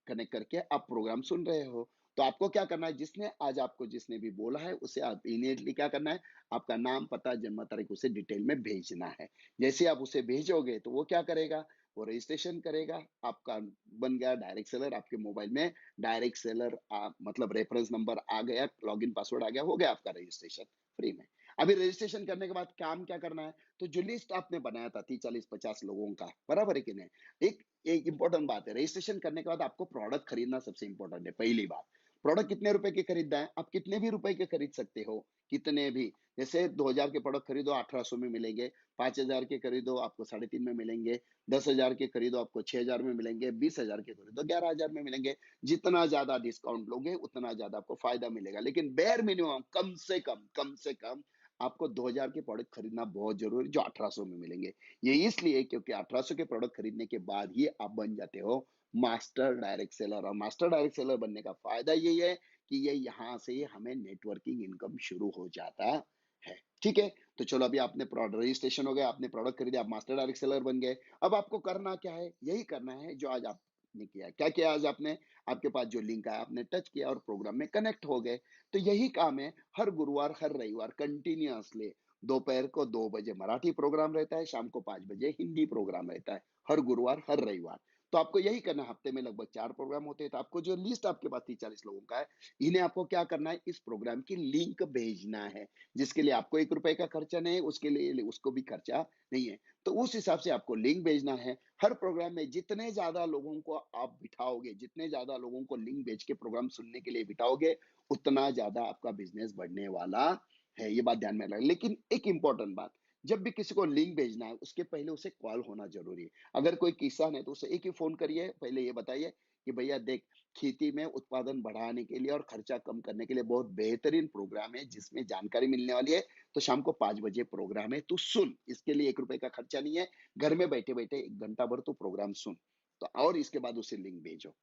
कनेक्ट करके आप प्रोग्राम सुन रहे हो। तो आपको क्या करना है, जिसने आज आपको जिसने भी बोला है, उसे आप इमीडिएटली क्या करना है, आपका नाम, पता, जन्म तारीख उसे डिटेल में भेजना है। जैसे आप उसे भेजोगे, तो वो क्या करेगा, वो रजिस्ट्रेशन करेगा, आपका बन गया डायरेक्ट सेलर, आपके मोबाइल में डायरेक्ट सेलर मतलब रेफरेंस नंबर आ गया, लॉगिन पासवर्ड आ गया, हो गया आपका रजिस्ट्रेशन फ्री में। अभी रजिस्ट्रेशन करने के बाद काम क्या करना है, तो जो लिस्ट आपने बनाया था 30, 40, 50 लोगों का, बराबर है कि नहीं? एक एक इंपॉर्टेंट बात है, रजिस्ट्रेशन करने के बाद आपको प्रोडक्ट खरीदना सबसे इंपॉर्टेंट है, पहली बात। प्रोडक्ट कितने रुपए के खरीदना है, आप कितने भी रुपए के खरीद सकते हो, कितने भी। जैसे 2000 के प्रोडक्ट खरीदो 1800 में मिलेंगे, 5000 के खरीदो आपको 3.5 में मिलेंगे, 10,000 के खरीदो आपको 6,000 में मिलेंगे, 20,000 के खरीदो 11,000 में मिलेंगे। जितना ज़्यादा डिस्काउंट लोगे, उतना ज़्यादा आपको फ़ायदा मिलेगा। लेकिन बेयर मिनिमम कम से कम आपको 2,000 के प्रोडक्ट खरीदना बहुत ज़रूरी है, जो 1,800 में मिलेंगे। ये इसलिए क्योंकि 1,800 के प्रोडक्ट खरीदने के बाद ही आप बन जाते हो मास्टर डायरेक्ट सेलर, और मास्टर डायरेक्ट सेलर बनने का फ़ायदा यही है कि ये यहाँ से हमें नेटवर्किंग इनकम शुरू हो जाता है। ठीक है? तो चलो अभी आपने रजिस्ट्रेशन हो गया, आपने प्रोडक्ट खरीदे, आप मास्टर डायरेक्ट सेलर बन गए। अब आपको करना क्या है? यही करना है जो आज आपने किया। क्या किया आज आपने? आपके पास जो लिंक आया आपने टच किया और प्रोग्राम में कनेक्ट हो गए। तो यही काम है, हर गुरुवार, हर रविवार कंटिन्यूअसली दोपहर को 2 बजे मराठी प्रोग्राम रहता है, शाम को 5 बजे हिंदी प्रोग्राम रहता है। हर गुरुवार, हर रविवार। तो आपको यही करना है, हफ्ते में लगभग 4 प्रोग्राम होते हैं, तो आपको जो लिस्ट आपके पास 30-40 लोगों का है, इन्हें आपको क्या करना है, इस प्रोग्राम की लिंक भेजना है। जिसके लिए आपको ₹1 का खर्चा नहीं है, उसके लिए उसको भी खर्चा नहीं है। तो उस हिसाब से आपको लिंक भेजना है। हर प्रोग्राम में जितने ज़्यादा लोगों को आप बिठाओगे, जितने ज़्यादा लोगों को लिंक भेज के प्रोग्राम सुनने के लिए बिठाओगे, उतना ज़्यादा आपका बिज़नेस बढ़ने वाला है। ये बात ध्यान में रखना। लेकिन एक इम्पोर्टेंट बात, जब भी किसी को लिंक भेजना है, उसके पहले उसे कॉल होना ज़रूरी है। अगर कोई किसान है, तो उसे एक ही फ़ोन करिए, पहले ये बताइए कि भैया देख, खेती में उत्पादन बढ़ाने के लिए और खर्चा कम करने के लिए बहुत बेहतरीन प्रोग्राम है, जिसमें जानकारी मिलने वाली है। तो शाम को 5 बजे प्रोग्राम है, तू सुन। इसके लिए ₹1 का खर्चा नहीं है। घर में बैठे-बैठे 1 घंटा भर तू प्रोग्राम सुन। तो और इसके बाद उसे लिंक भेजो।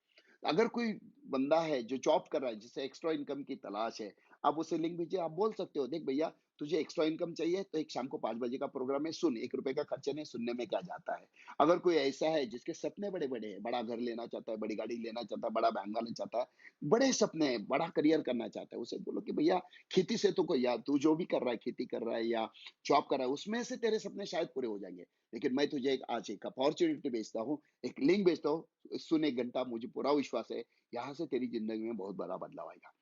अगर कोई बंदा है जो जॉब कर रहा है, जिसे एक्स्ट्रा इनकम की तलाश है, आप उसे लिंक भेजिए, आप बोल सकते हो, "देख भैया, तुझे एक्स्ट्रा इनकम चाहिए, तो एक शाम को 5 बजे का प्रोग्राम है, सुन। ₹1 का खर्चा नहीं, सुनने में क्या जाता है।" अगर कोई ऐसा है जिसके सपने बड़े-बड़े हैं, बड़ा घर लेना चाहता है, बड़ी गाड़ी लेना चाहता है, बड़ा बैंगलोर बनाना चाहता है, बड़े सपने हैं, बड़ा करियर करना चाहता है, उसे बोलो कि भैया खेती से तो कोई, या तू जो भी कर रहा है, खेती कर रहा है या जॉब कर रहा है, उसमें से तेरे सपने शायद पूरे हो जाएँगे। लेकिन मैं तुझे आज एक अपॉर्च्युनिटी भेजता हूँ, एक लिंक भेजता हूँ, सुन 1 घंटा, मुझे पूरा विश्वास है, यहाँ से तेरी ज़िंदगी में बहुत बड़ा बदलाव आएगा।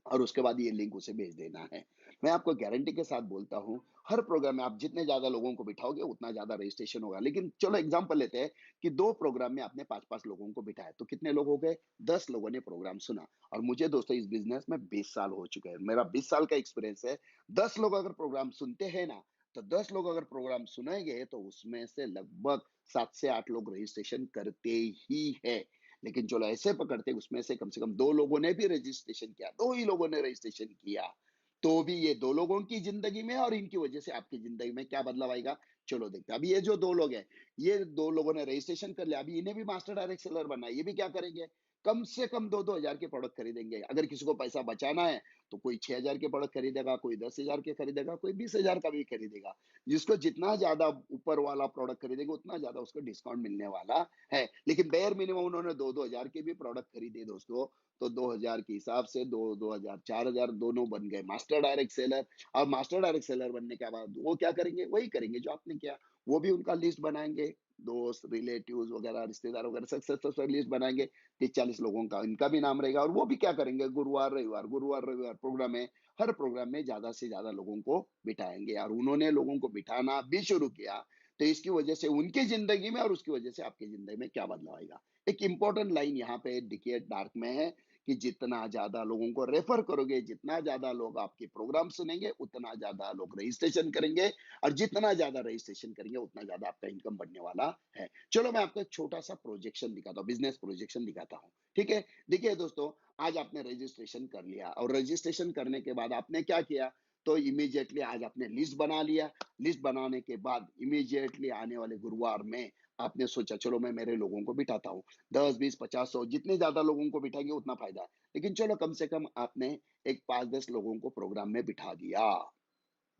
और उसके बाद ये लिंक उसे भेज देना है। मैं आपको गारंटी के साथ बोलता हूँ, हर प्रोग्राम में आप जितने ज़्यादा लोगों को बिठाओगे, उतना ज़्यादा रजिस्ट्रेशन होगा। लेकिन चलो एग्ज़ाम्पल लेते हैं कि 2 प्रोग्राम में आपने 5-5 लोगों को बिठाया, तो कितने लोग हो गए? 10 लोगों ने प्रोग्राम सुना। और मुझे दोस्तों इस बिज़नेस में 20 साल हो चुके हैं। मेरा 20 साल का एक्सपीरियंस है। 10 लोग अगर प्रोग्राम सुनते हैं ना, तो 10 लोग अगर प्रोग्राम सुनेंगे, तो उसमें से लगभग 7 से 8 लोग रजिस्ट्रेशन करते ही हैं। लेकिन चलो ऐसे पकड़ते, उसमें से कम 2 लोगों ने भी रजिस्ट्रेशन किया, 2 ही लोगों ने रजिस्ट्रेशन किया। तो भी ये 2 लोगों की ज़िंदगी में और इनकी वजह से आपकी ज़िंदगी में क्या बदलाव आएगा? चलो देखते हैं। अभी ये जो 2 लोग हैं, ये 2 लोगों ने रजिस्ट्रेशन कर लिया, अभी इन्हें भी मास्टर डायरेक्ट सेलर बनना है। ये भी क्या करेंगे? कम से कम 2-2 हज़ार के प्रोडक्ट खरीदेंगे। अगर किसी को पैसा बचाना है, तो कोई 6,000 के प्रोडक्ट खरीदेगा, कोई 10,000 के खरीदेगा, कोई 20,000 का भी खरीदेगा। जिसको जितना ज़्यादा ऊपर वाला प्रोडक्ट खरीदेगा, उतना ज़्यादा उसको डिस्काउंट मिलने वाला है। लेकिन बेयर मिनिमम उन्होंने 2-2 हज़ार के भी प्रोडक्ट खरीदे दोस्तों, तो 2,000 के हिसाब से 2-2 हज़ार, 4,000 दोनों बन गए मास्टर डायरेक्ट सेलर। और मास्टर डायरेक्ट सेलर बनने के बाद वो क्या करेंगे? वही करेंगे जो आपने किया। वो भी उनका लिस्ट बनाएँगे, दोस्त, रिलेटिव्स वगैरह, रिश्तेदार वगैरह सब लिस्ट बनाएँगे, 30-40 लोगों का इनका भी नाम रहेगा, और वो भी क्या करेंगे? गुरुवार, रविवार प्रोग्राम है, हर प्रोग्राम में ज़्यादा से ज़्यादा लोगों को बिठाएँगे, और उन्होंने लोगों को बिठाना भी शुरू किया। तो इसकी वजह से उनकी ज़िंदगी में और उसकी वजह से आपकी ज़िंदगी में क्या बदलाव आएगा? एक इंपॉर्टेंट लाइन यहाँ पे देखिए डार्क में है कि जितना ज़्यादा लोगों को रेफर करोगे, जितना ज़्यादा लोग आपके प्रोग्राम सुनेंगे, उतना ज़्यादा लोग रजिस्ट्रेशन करेंगे और जितना ज़्यादा रजिस्ट्रेशन करेंगे, उतना ज़्यादा आपका इनकम बढ़ने वाला है। चलो मैं आपको एक छोटा-सा प्रोजेक्शन दिखाता हूँ, बिज़नेस प्रोजेक्शन दिखाता हूँ, ठीक है? देखिए दोस्तों, आज आपने रजिस्ट्रेशन कर लिया और रजिस्ट्रेशन करने के बाद आपने क्या किया, तो इमीडिएटली आज आपने लिस्ट बना लिया। लिस्ट बनाने के बाद इमीडिएटली आने वाले गुरुवार में आपने सोचा चलो मैं मेरे लोगों को बिठाता हूँ। 10, 20, 50, 100 जितने ज़्यादा लोगों को बिठाएँगे उतना फ़ायदा है। लेकिन चलो कम से कम आपने एक 5-10 लोगों को प्रोग्राम में बिठा दिया।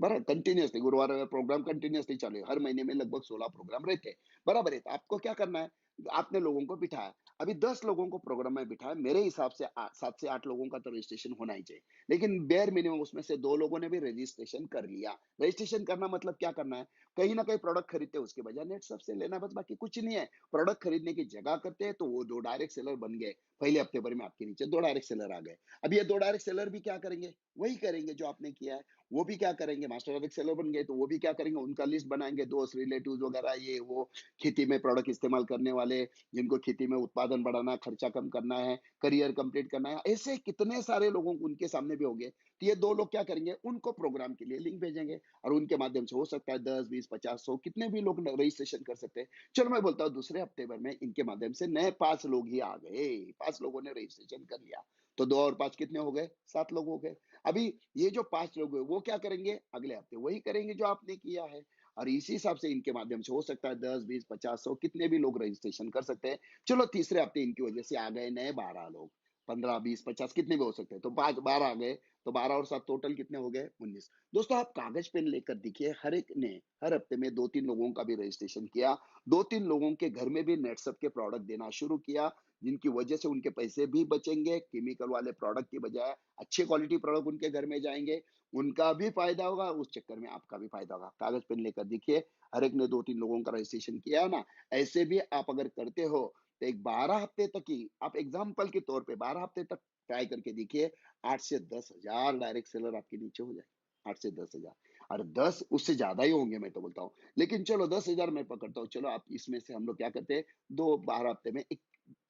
बराबर कंटिन्यूअसली गुरुवार में प्रोग्राम कंटिन्यूअसली चालू है। हर महीने में लगभग 16 प्रोग्राम रहते हैं। बराबर है? तो आपको क्या करना है? आपने लोगों को बिठाया। अभी 10 लोगों को प्रोग्राम में बिठाया। मेरे हिसाब से 7 से 8 लोगों का तो रजिस्ट्रेशन होना ही चाहिए। लेकिन बेयर मिनिमम उसमें से 2 लोगों ने भी रजिस्ट्रेशन कर लिया। रजिस्ट्रेशन करना मतलब क्या करना है? कहीं न कहीं प्रोडक्ट खरीदते हैं उसके बजाय नेट शॉप से लेना बस बाकी कुछ नहीं है। प्रोडक्ट खरीदने की जगह करते हैं तो वो 2 डायरेक्ट सेलर बन गए। पहले हफ्ते भर में आपके नीचे 2 डायरेक्ट सेलर आ गए। अब ये 2 डायरेक्ट सेलर भी क्या करेंगे? वही करेंगे जो आपने किया है। वो भी क्या करेंगे मास्टर डायरेक्ट सेलर बन गए तो वो भी क्या करेंगे उनका लिस्ट बनाएँगे दोस्त, रिलेटिव्स वगैरह ये वो, खेती में प्रोडक्ट इस्तेमाल करने वाले, जिनको खेती में उत्पादन बढ़ाना है, खर्चा कम करना है, करियर कंप्लीट करना है, ऐसे कितने सारे लोगों को उनके सामने भी होंगे। तो ये 2 लोग क्या करेंगे उनको प्रोग्राम के लिए लिंक भेजेंगे और उनके माध्यम से हो सकता है 10, 20, 50, 100 कितने भी लोग रजिस्ट्रेशन कर सकते हैं। चलो मैं बोलता हूँ दूसरे हफ्ते भर में इनके माध्यम से नए 5 लोग ही आ गए, 5 लोगों ने रजिस्ट्रेशन कर लिया। तो 2 और 5 कितने हो गए? 7 लोग हो गए। अभी ये जो 5 लोग हैं, वो क्या करेंगे? अगले हफ्ते वही करेंगे जो आपने किया है और इसी हिसाब से इनके माध्यम से हो सकता है 10, 20, 50, 100 कितने भी लोग रजिस्ट्रेशन कर सकते हैं। चलो तीसरे हफ्ते इनकी वजह से आ गए नए 12 लोग, 15, 20, 50 कितने भी हो सकते हैं। तो 5 12 आ गए, तो 12 और 7 टोटल कितने हो गए? 19। दोस्तों आप कागज पेन लेकर देखिए, हर एक ने हर हफ्ते में 2-3 लोगों का भी रजिस्ट्रेशन किया, 2-3 लोगों के घर में भी नेटसप के प्रोडक्ट देना शुरू किया, जिनकी वजह से उनके पैसे भी बचेंगे, केमिकल वाले प्रोडक्ट की बजाय अच्छे क्वालिटी प्रोडक्ट उनके घर में जाएँगे, उनका भी फ़ायदा होगा, उस चक्कर में आपका भी फ़ायदा होगा। कागज़ पेन लेकर देखिए, हर एक ने 2-3 लोगों का रजिस्ट्रेशन किया है ना, ऐसे भी आप अगर करते हो, तो एक 12 हफ्ते तक ही आप एग्ज़ाम्पल के तौर पे 12 हफ्ते तक ट्राई करके देखिए, 8 से 10 हज़ार डायरेक्ट सेलर आपके नीचे हो जाए, 8 से 10 हज़ार और 10 उससे ज़्यादा ही होंगे मैं तो बोलता हूँ। लेकिन चलो 10,000 मैं पकड़ता हूँ, चलो आप इसमें से हम लोग क्या करते हैं, 2 12 हफ्ते में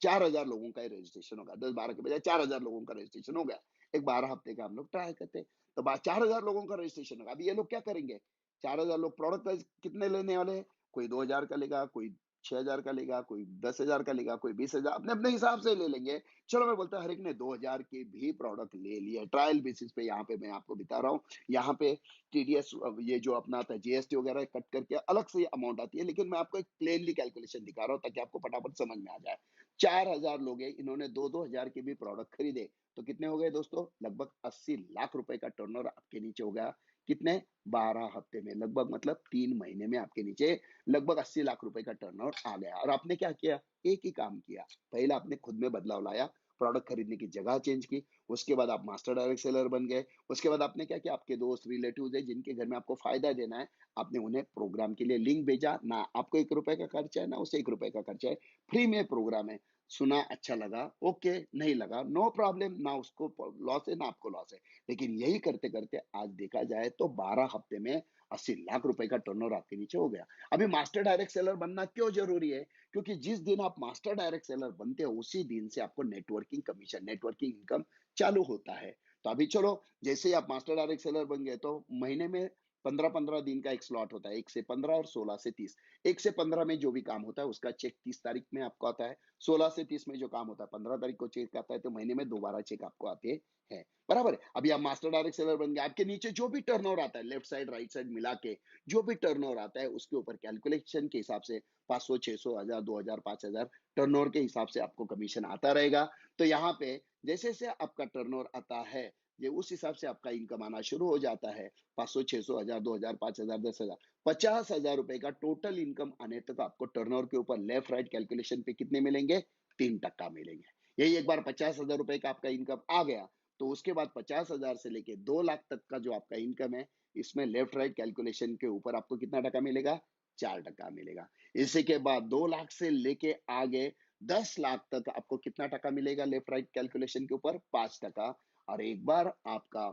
4,000 लोगों का ही रजिस्ट्रेशन होगा। 10-12 के बजाय 4,000 लोगों का रजिस्ट्रेशन हो गया। एक 12 हफ्ते का हम लोग ट्राई करते हैं। तो 4,000 लोगों का रजिस्ट्रेशन होगा। अभी ये लोग क्या करेंगे? 4,000 लोग प्रोडक्ट प्राइस कितने लेने वाले हैं? कोई 2,000 का लेगा, कोई 6,000 का लेगा, कोई 10,000 का लेगा, कोई 20,000 अपने-अपने हिसाब से ले लेंगे। चलो मैं बोलता हूँ हर एक ने 2,000 के भी प्रोडक्ट ले लिए। ट्रायल बेसिस पे यहाँ पे मैं आपको बता रहा हूँ। यहाँ पे टीडीएस ये जो अपना आता है जीएसटी वगैरह कट करके अलग से अमाउंट आती है। लेकिन मैं आपको एक प्लेनली कैलकुलेशन दिखा रहा हूँ ताकि आपको फटाफट समझ में आ जाए। 4,000 लोग हैं, इन्होंने 2-2 हज़ार के भी प्रोडक्ट खरीदे, तो कितने हो गए दोस्तों? लगभग 80 लाख रुपए का टर्नओवर आपके नीचे हो गया। कितने? 12 हफ्ते में, लगभग मतलब 3 महीने में आपके नीचे लगभग 80 लाख रुपए का टर्नओवर आ गया और आपने क्या किया? एक ही काम किया। पहला आपने खुद में बदलाव लाया, प्रोडक्ट खरीदने की जगह चेंज की, उसके बाद आप मास्टर डायरेक्ट सेलर बन गए, उसके बाद आपने क्या किया? आपके दोस्त, रिलेटिव्स हैं जिनके घर में आपको फ़ायदा देना है, आपने उन्हें प्रोग्राम के लिए लिंक भेजा, ना आपको ₹1 का खर्चा है, ना उसे ₹1 का खर्चा है, फ्री में प्रोग्राम है। सुना अच्छा लगा, ओके, नहीं लगा नो प्रॉब्लम, ना उसको लॉस है ना आपको लॉस है। लेकिन यही करते-करते आज देखा जाए तो 12 हफ्ते में 80 लाख रुपए का टर्नओवर आपके नीचे हो गया। अभी मास्टर डायरेक्ट सेलर बनना क्यों ज़रूरी है? क्योंकि जिस दिन आप मास्टर डायरेक्ट सेलर बनते हो, उसी दिन से आपको नेटवर्किंग कमीशन, नेटवर्किंग इनकम चालू होता है। तो अभी चलो, जैसे ही आप मास्टर डायरेक्ट सेलर बन गए, तो महीने में 15-15 दिन का एक स्लॉट होता है, 1 से 15 और 16 से 30। 1 से 15 में जो भी काम होता है, उसका चेक 30 तारीख में आपको आता है। 16 से 30 में जो काम होता है, 15 तारीख को चेक आता है, तो महीने में दोबारा चेक आपको आते हैं। बराबर है? अभी आप मास्टर डायरेक्ट सेलर बन गए, आपके नीचे जो भी टर्नओवर आता है, लेफ्ट साइड, राइट साइड मिला के, जो भी टर्नओवर आता है, उसके ऊपर कैलकुलेशन के हिसाब से 500, 600, 1000, 2000, 5000 टर्नओवर के हिसाब से आपको कमीशन आता रहेगा। तो यहाँ पे जैसे-जैसे आपका टर्नओवर आता है, ये उस हिसाब से आपका इनकम आना शुरू हो जाता है। 500, 600, 1000, 2000, 5000, 10,000, 50,000 रुपए का टोटल इनकम आने तक आपको टर्नओवर के ऊपर लेफ्ट राइट कैलकुलेशन पे कितने मिलेंगे? 3% मिलेंगे। यही एक बार 50,000 रुपए का आपका इनकम आ गया, तो उसके बाद 50,000 से लेके 2 लाख तक का जो आपका इनकम है, इसमें लेफ्ट राइट कैलकुलेशन के ऊपर आपको कितना टका मिलेगा? 4% मिलेगा। इसी के बाद 2 लाख से लेके आगे 10 लाख तक आपको कितना टका मिलेगा लेफ्ट राइट कैलकुलेशन के ऊपर? 5% और एक बार आपका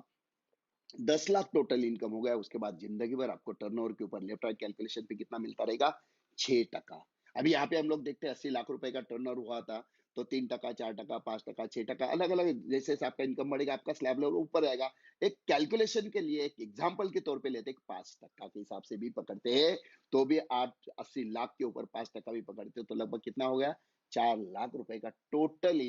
10 लाख टोटल इनकम हो गया, उसके बाद ज़िंदगी भर आपको टर्नओवर के ऊपर लेफ्ट राइट कैलकुलेशन पे कितना मिलता रहेगा? 6%। अभी यहाँ पे हम लोग देखते हैं 80 लाख रुपए का टर्नओवर हुआ था, तो 3%, 4%, 5%, 6%, अलग-अलग जैसे-जैसे आपका इनकम बढ़ेगा, आपका स्लैब लेवल ऊपर जाएगा। एक कैलकुलेशन के लिए, एक एग्ज़ाम्पल के तौर पे लेते हैं, 5% के हिसाब से भी पकड़ते हैं, तो भी आप 80 लाख के ऊपर 5% भी पकड़ते हो, तो लगभग कितना हो गया? 4 लाख रुपए का टोटल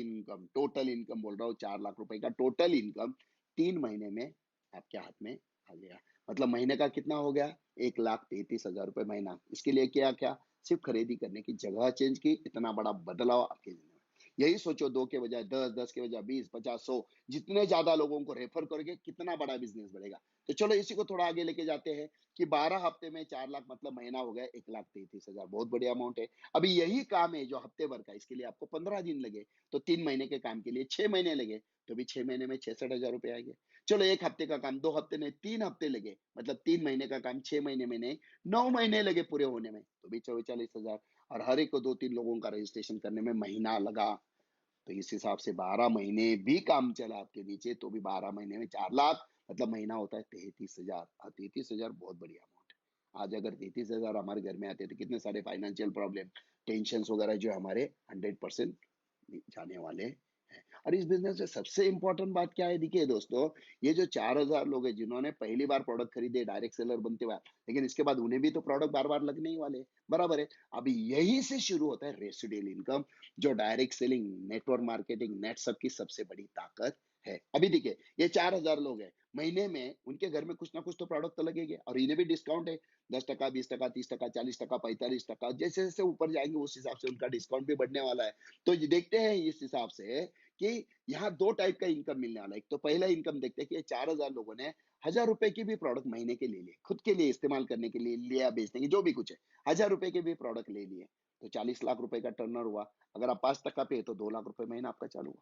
इनकम बोल रहा हूँ, 4 लाख रुपए का टोटल इनकम 3 महीने में आपके हाथ में आ गया। मतलब महीने का कितना हो गया? 1,33,000 रुपए महीना। इसके लिए क्या-क्या? सिर्फ खरीदी करने की जगह चेंज की, इतना बड़ा बदलाव आपके ज़िंदगी में। यही सोचो, 2 के बजाय 10, 10 के बजाय 20, 50, 100, जितने ज़्यादा लोगों को रेफर करोगे, कितना बड़ा बिज़नेस बढ़ेगा। तो चलो इसी को थोड़ा आगे लेके जाते हैं कि 12 हफ्ते में 4 लाख मतलब महीना हो गया 1,33,000, बहुत बढ़िया अमाउंट है। अभी यही काम है जो हफ्ते भर का, इसके लिए आपको 15 दिन लगे, तो 3 महीने के काम के लिए 6 महीने लगे, तो भी 6 महीने में 66,000 रुपए आएँगे। चलो 1 हफ्ते का काम 2 हफ्ते नहीं, 3 हफ्ते लगे, मतलब 3 महीने का काम 6 महीने में नहीं, 9 महीने लगे पूरे होने में, तो भी 44,000। और हर एक को 2-3 लोगों का रजिस्ट्रेशन करने में महीना लगा, तो इस हिसाब से 12 महीने भी काम चला आपके नीचे, तो भी 12 महीने में 4 लाख, मतलब महीना होता है 33,000। 33,000 बहुत बढ़िया अमाउंट है। आज अगर 33,000 हमारे घर में आते, तो कितने सारे फाइनेंशियल प्रॉब्लम, टेंशन्स वगैरह जो हमारे 100% जाने वाले हैं। और इस बिज़नेस में सबसे इम्पोर्टेंट बात क्या है, देखिए दोस्तों, ये जो 4,000 लोग हैं जिन्होंने पहली बार प्रोडक्ट खरीदे डायरेक्ट सेलर बनते हुए, लेकिन इसके बाद उन्हें भी तो प्रोडक्ट बार-बार लगने ही वाले हैं, बराबर है? अभी यहीं से शुरू होता है रेसिडुअल इनकम, जो डायरेक्ट सेलिंग, नेटवर्क मार्केटिंग, नेटसप की सबसे बड़ी ताकत है। अभी देखिए, ये 4,000 लोग हैं, महीने में उनके घर में कुछ ना कुछ तो प्रोडक्ट तो लगेंगे, और इन्हें भी डिस्काउंट है, 10%, 20%, 30%, 40%, 45%, जैसे-जैसे ऊपर जाएँगे उस हिसाब से उनका डिस्काउंट भी बढ़ने वाला है। तो ये देखते हैं इस हिसाब से कि यहाँ 2 टाइप का इनकम मिलने वाला है। एक तो पहला इनकम देखते हैं कि ये 4,000 लोगों ने ₹1000 की भी प्रोडक्ट महीने के ले लिए, खुद के लिए इस्तेमाल करने के लिए लिया, बेचने की जो भी कुछ है, ₹1000 के भी प्रोडक्ट ले लिए, तो 40 लाख रुपए का टर्नओवर हुआ। अगर आप 5% पे है तो 2 लाख रुपए महीना आपका चालू हुआ।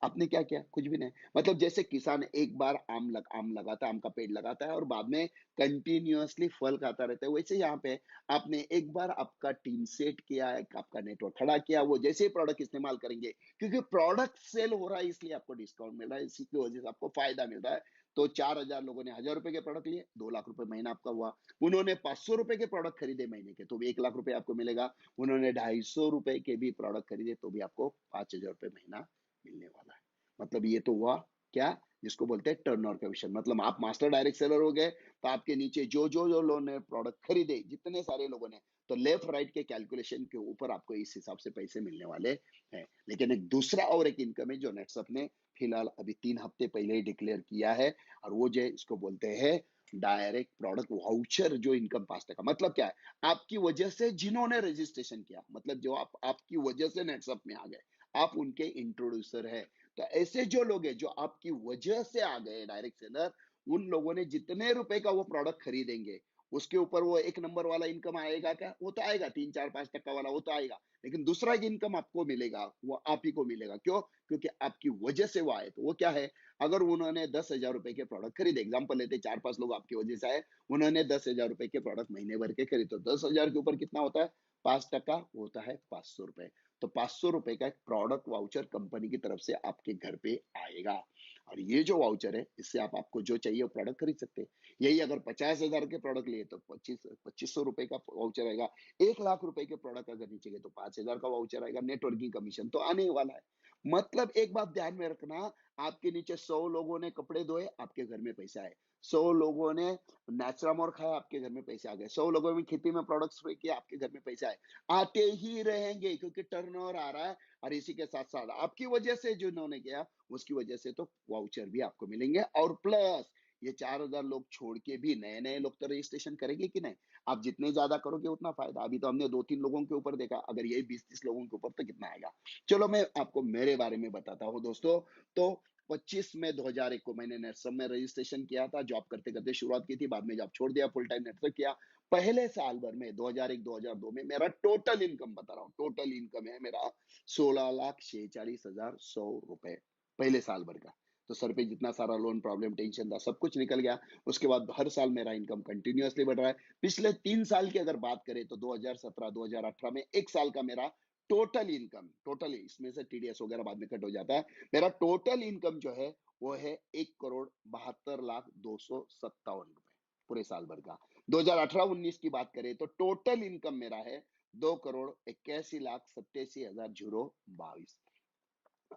आपने क्या किया? कुछ भी नहीं। मतलब जैसे किसान एक बार आम लगाता है, आम का पेड़ लगाता है और बाद में कंटीन्यूअसली फल खाता रहता है, वैसे यहाँ पे आपने एक बार आपका टीम सेट किया, एक आपका नेटवर्क खड़ा किया, वो जैसे ही प्रोडक्ट इस्तेमाल करेंगे, क्योंकि प्रोडक्ट सेल हो रहा है इसलिए आपको डिस्काउंट मिल रहा है, इसी की वजह से आपको फ़ायदा मिल रहा है। तो 4,000 लोगों ने ₹1000 के प्रोडक्ट लिए, 2 लाख रुपए महीना आपका हुआ। उन्होंने ₹500 के प्रोडक्ट खरीदे महीने के, तो भी 1 लाख रुपए आपको मिलेगा। उन्होंने ₹250 के भी प्रोडक्ट खरीदे, तो भी आपको ₹5000 महीना मिलने वाला है। मतलब ये तो हुआ क्या, जिसको बोलते हैं टर्नओवर कमीशन। मतलब आप मास्टर डायरेक्ट सेलर हो गए, तो आपके नीचे जो लोगों ने प्रोडक्ट खरीदे, जितने सारे लोगों ने, तो लेफ्ट राइट के कैलकुलेशन के ऊपर आपको इस हिसाब से पैसे मिलने वाले हैं। लेकिन एक दूसरा और एक इनकम है जो नेटसप ने फिलहाल अभी 3 हफ्ते पहले ही डिक्लेयर किया है, और वो जो है इसको बोलते हैं डायरेक्ट प्रोडक्ट वाउचर, जो इनकम 5%। मतलब क्या है, आपकी वजह से जिन्होंने रजिस्ट्रेशन किया, मतलब जो आपकी वजह से नेटसप में आ गए, आप उनके इंट्रोड्यूसर है। तो ऐसे जो लोग हैं जो आपकी वजह से आ गए डायरेक्ट सेलर, उन लोगों ने जितने रुपए का वो प्रोडक्ट खरीदेंगे, उसके ऊपर वो 1 नंबर वाला इनकम आएगा क्या? वो तो आएगा, 3, 4, 5% वाला वो तो आएगा। लेकिन दूसरा एक इनकम आपको मिलेगा, वो आप ही को मिलेगा। क्यों? क्योंकि आपकी वजह से वो आए। तो वो क्या है? अगर उन्होंने ₹10,000 के प्रोडक्ट खरीदे, एग्ज़ाम्पल लेते हैं, 4-5 लोग आपकी वजह से आए, उन्होंने ₹10,000 के प्रोडक्ट महीने भर के खरीदे, तो 10,000 के ऊपर कितना होता है? 5% होता है ₹500। तो ₹500 का एक प्रोडक्ट वाउचर कंपनी की तरफ से आपके घर पे आएगा, और ये जो वाउचर है, इससे आप आपको जो चाहिए वो प्रोडक्ट खरीद सकते हैं। यही अगर 50,000 के प्रोडक्ट लिए तो 2500 का वाउचर आएगा। 1 लाख रुपए के प्रोडक्ट अगर नीचे गए तो 5,000 का वाउचर आएगा। नेटवर्किंग कमीशन तो आने ही वाला है। मतलब एक बात ध्यान में रखना, आपके नीचे 100 लोगों ने कपड़े धोए, आपके घर में पैसे आए। 100 लोगों ने नेचुरामोर खाया, आपके घर में पैसे आ गए। 100 लोगों ने खेती में प्रोडक्ट्स स्प्रे किया, आपके घर में पैसे आए। आते ही रहेंगे, क्योंकि टर्नओवर आ रहा है, और इसी के साथ-साथ आपकी वजह से जो इन्होंने किया, उसकी वजह से तो वाउचर भी आपको मिलेंगे, और प्लस ये 4,000 लोग छोड़ के भी नए-नए लोग तो रजिस्ट्रेशन करेंगे कि नहीं? आप जितने ज़्यादा करोगे उतना फ़ायदा। अभी तो हमने 2-3 लोगों के ऊपर देखा, अगर यही 20-30 लोगों के ऊपर तो कितना आएगा? चलो मैं आपको मेरे बारे में बताता हूँ दोस्तों। तो 25 मई 2001 को मैंने नेटसप में रजिस्ट्रेशन किया था। जॉब करते-करते शुरुआत की थी, बाद में जॉब छोड़ दिया, फुल टाइम नेटवर्क किया। पहले साल भर में 2001-2002 में मेरा टोटल इनकम बता रहा हूँ, टोटल इनकम है मेरा 16,46,100 रुपए, पहले साल भर का। तो सर पे जितना सारा लोन प्रॉब्लम, टेंशन था, सब कुछ निकल गया। उसके बाद हर साल मेरा इनकम कंटिन्यूअसली बढ़ रहा है। पिछले 3 साल की अगर बात करें तो 2017, 2018 में 1 साल का मेरा टोटल इनकम, टोटल इसमें से टीडीएस वगैरह बाद में कट हो जाता है। मेरा टोटल इनकम जो है वो है 1,72,257,000 रुपए, पूरे साल भर का। 2018-19 की बात करें तो टोटल इनकम मेरा है 2,81,87,022।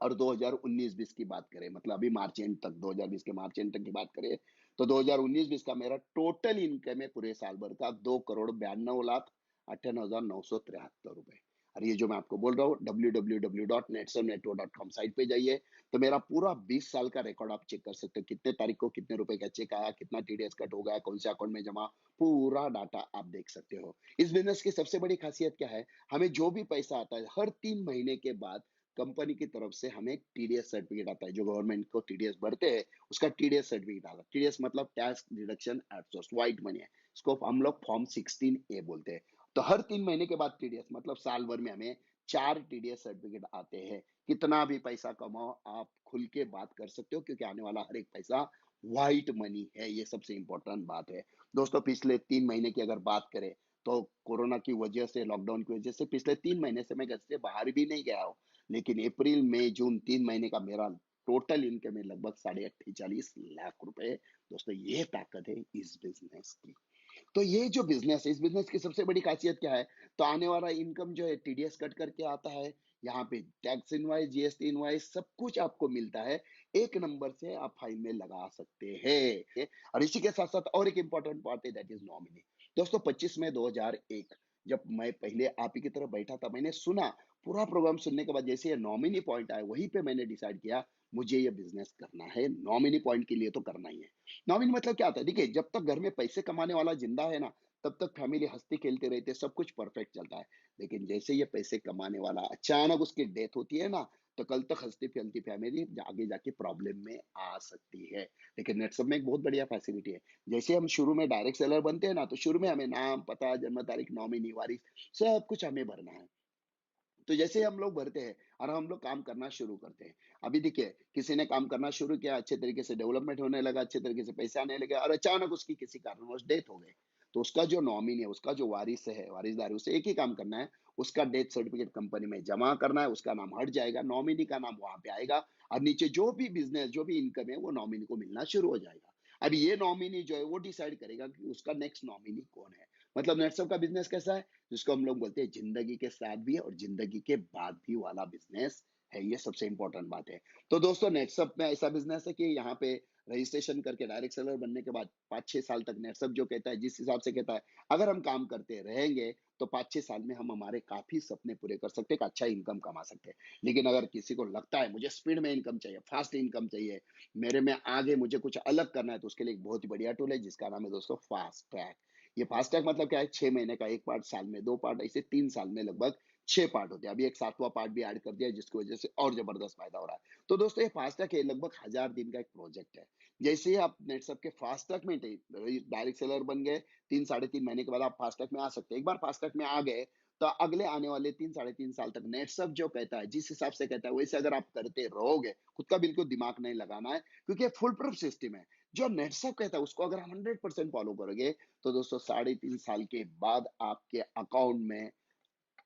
और 2019-20 की बात करें, मतलब अभी मार्च एंड तक, 2020 के मार्च एंड तक की बात करें, तो 2019-20 का मेरा टोटल इनकम है पूरे साल भर का 2,92,58,973 रुपए। और ये जो मैं आपको बोल रहा हूँ, www.netsonetwork.com साइट पे जाइए, तो मेरा पूरा 20 साल का रिकॉर्ड आप चेक कर सकते हो, कितने तारीख को कितने रुपए का चेक आया, कितना टीडीएस कट हो गया, कौन से अकाउंट में जमा, पूरा डाटा आप देख सकते हो। इस बिजनेस की सबसे बड़ी खासियत क्या है, हमें जो भी पैसा आता है हर 3 महीने के बाद कंपनी की तरफ से हमें एक टीडीएस सर्टिफिकेट आता है। जो गवर्नमेंट को टीडीएस भरते हैं, उसका टीडीएस सर्टिफिकेट आता है। टीडीएस मतलब tax deduction at source, white money है। इसको हम लोग फॉर्म 16A बोलते हैं। तो हर 3 महीने के बाद टीडीएस, मतलब साल भर में हमें 4 टीडीएस सर्टिफिकेट आते हैं। कितना भी पैसा कमाओ, आप खुल के बात कर सकते हो, क्योंकि आने वाला हर एक पैसा व्हाइट मनी है। ये सबसे इंपॉर्टेंट बात है। दोस्तों, पिछले 3 महीने की अगर बात करें, तो कोरोना की वजह से, लॉकडाउन की वजह से पिछले 3 महीने से मैं घर से बाहर भी नहीं गया हूँ। लेकिन अप्रैल मई जून 3 महीने का मेरा टोटल इनकम है लगभग 48,40 लाख रुपए। दोस्तों, ये ताकत है इस बिजनेस की। तो ये जो बिजनेस है, इस बिजनेस की सबसे बड़ी खासियत क्या है, तो आने वाला इनकम जो है टीडीएस कट करके आता है। यहाँ पे टैक्स इनवाइस, जीएसटी इनवाइस, सब कुछ आपको मिलता है। एक नंबर से आप फाइल में लगा सकते हैं। और इसी के साथ साथ और एक इंपॉर्टेंट पार्ट है, दैट इज नॉमिनी। दोस्तों, 25 मई 2001 जब मैं पहले आप ही की तरफ बैठा था, मैंने सुना, पूरा प्रोग्राम सुनने के बाद जैसे ये नॉमिनी पॉइंट आया, वहीं पे मैंने डिसाइड किया, मुझे ये बिजनेस करना है। नॉमिनी पॉइंट के लिए तो करना ही है। नॉमिनी मतलब क्या होता है, देखिए, जब तक घर में पैसे कमाने वाला जिंदा है ना, तब तक फैमिली हंसती खेलते रहते, सब कुछ परफेक्ट चलता है। लेकिन जैसे ये पैसे कमाने वाला अचानक उसकी डेथ होती है ना, तो कल तक हंसती खेलती फैमिली आगे जाके प्रॉब्लम में आ सकती है। लेकिन नेटसप में एक बहुत बढ़िया फैसिलिटी है। जैसे हम शुरू में डायरेक्ट सेलर बनते हैं ना, तो शुरू में हमें नाम, पता, जन्म तारीख, नॉमिनी, वारिस, सब कुछ हमें भरना है। तो जैसे हम लोग भरते हैं और हम लोग काम करना शुरू करते हैं। अभी देखिए, किसी ने काम करना शुरू किया, अच्छे तरीके से डेवलपमेंट होने लगा, अच्छे तरीके से पैसे आने लगे, और अचानक उसकी किसी कारणवश डेथ हो गई। तो उसका जो नॉमिनी है, उसका जो वारिस है, वारिसदार है, उसे एक ही काम करना है, उसका डेथ सर्टिफिकेट कंपनी में जमा करना है, उसका नाम हट जाएगा, नॉमिनी का नाम वहां पे आएगा, और नीचे जो भी बिजनेस, जो भी इनकम है, वो नॉमिनी को मिलना शुरू हो जाएगा। अब ये नॉमिनी जो है वो डिसाइड करेगा कि उसका नेक्स्ट नॉमिनी कौन है। मतलब नेटसप का बिजनेस कैसा है, जिसको हम लोग बोलते हैं जिंदगी के साथ भी और जिंदगी के बाद भी वाला बिजनेस है। ये सबसे इंपॉर्टेंट बात है। तो दोस्तों, नेटसप में ऐसा बिजनेस है कि यहाँ पे रजिस्ट्रेशन करके डायरेक्ट सेलर बनने के बाद 5-6 साल तक नेटसप जो कहता है, जिस हिसाब से कहता है, अगर हम काम करते रहेंगे, तो 5-6 साल में हम हमारे काफी सपने पूरे कर सकते हैं, एक अच्छा इनकम कमा सकते हैं। लेकिन अगर किसी को लगता है मुझे स्पीड में इनकम चाहिए, फास्ट इनकम चाहिए, मेरे में आगे मुझे कुछ अलग करना है, तो उसके लिए एक बहुत ही बढ़िया टूल है, जिसका नाम है दोस्तों फास्ट ट्रैक। ये फास्ट टैग मतलब क्या है, 6 महीने का एक पार्ट, साल में 2 पार्ट, ऐसे 3 साल में लगभग 6 पार्ट होते हैं। अभी एक 7वां पार्ट भी ऐड कर दिया है, जिसकी वजह से और जबरदस्त फायदा हो रहा है। तो दोस्तों, ये फास्ट टैग है, लगभग 1000 दिन का एक प्रोजेक्ट है। जैसे ही आप नेटसप के फास्ट टैग में डायरेक्ट सेलर बन गए, 3-3.5 महीने के बाद आप फास्ट टैग में आ सकते हैं। एक बार फास्ट टैग में आ गए, तो अगले आने वाले 3-3.5 साल तक नेटसप जो कहता है, जिस हिसाब से कहता है, वैसे अगर आप करते रहोगे, खुद का बिल्कुल दिमाग नहीं लगाना है, क्योंकि ये फुल प्रूफ सिस्टम है। जो नेटसप कहता है, उसको अगर हम 100% फॉलो करोगे, तो दोस्तों 3.5 साल के बाद आपके अकाउंट में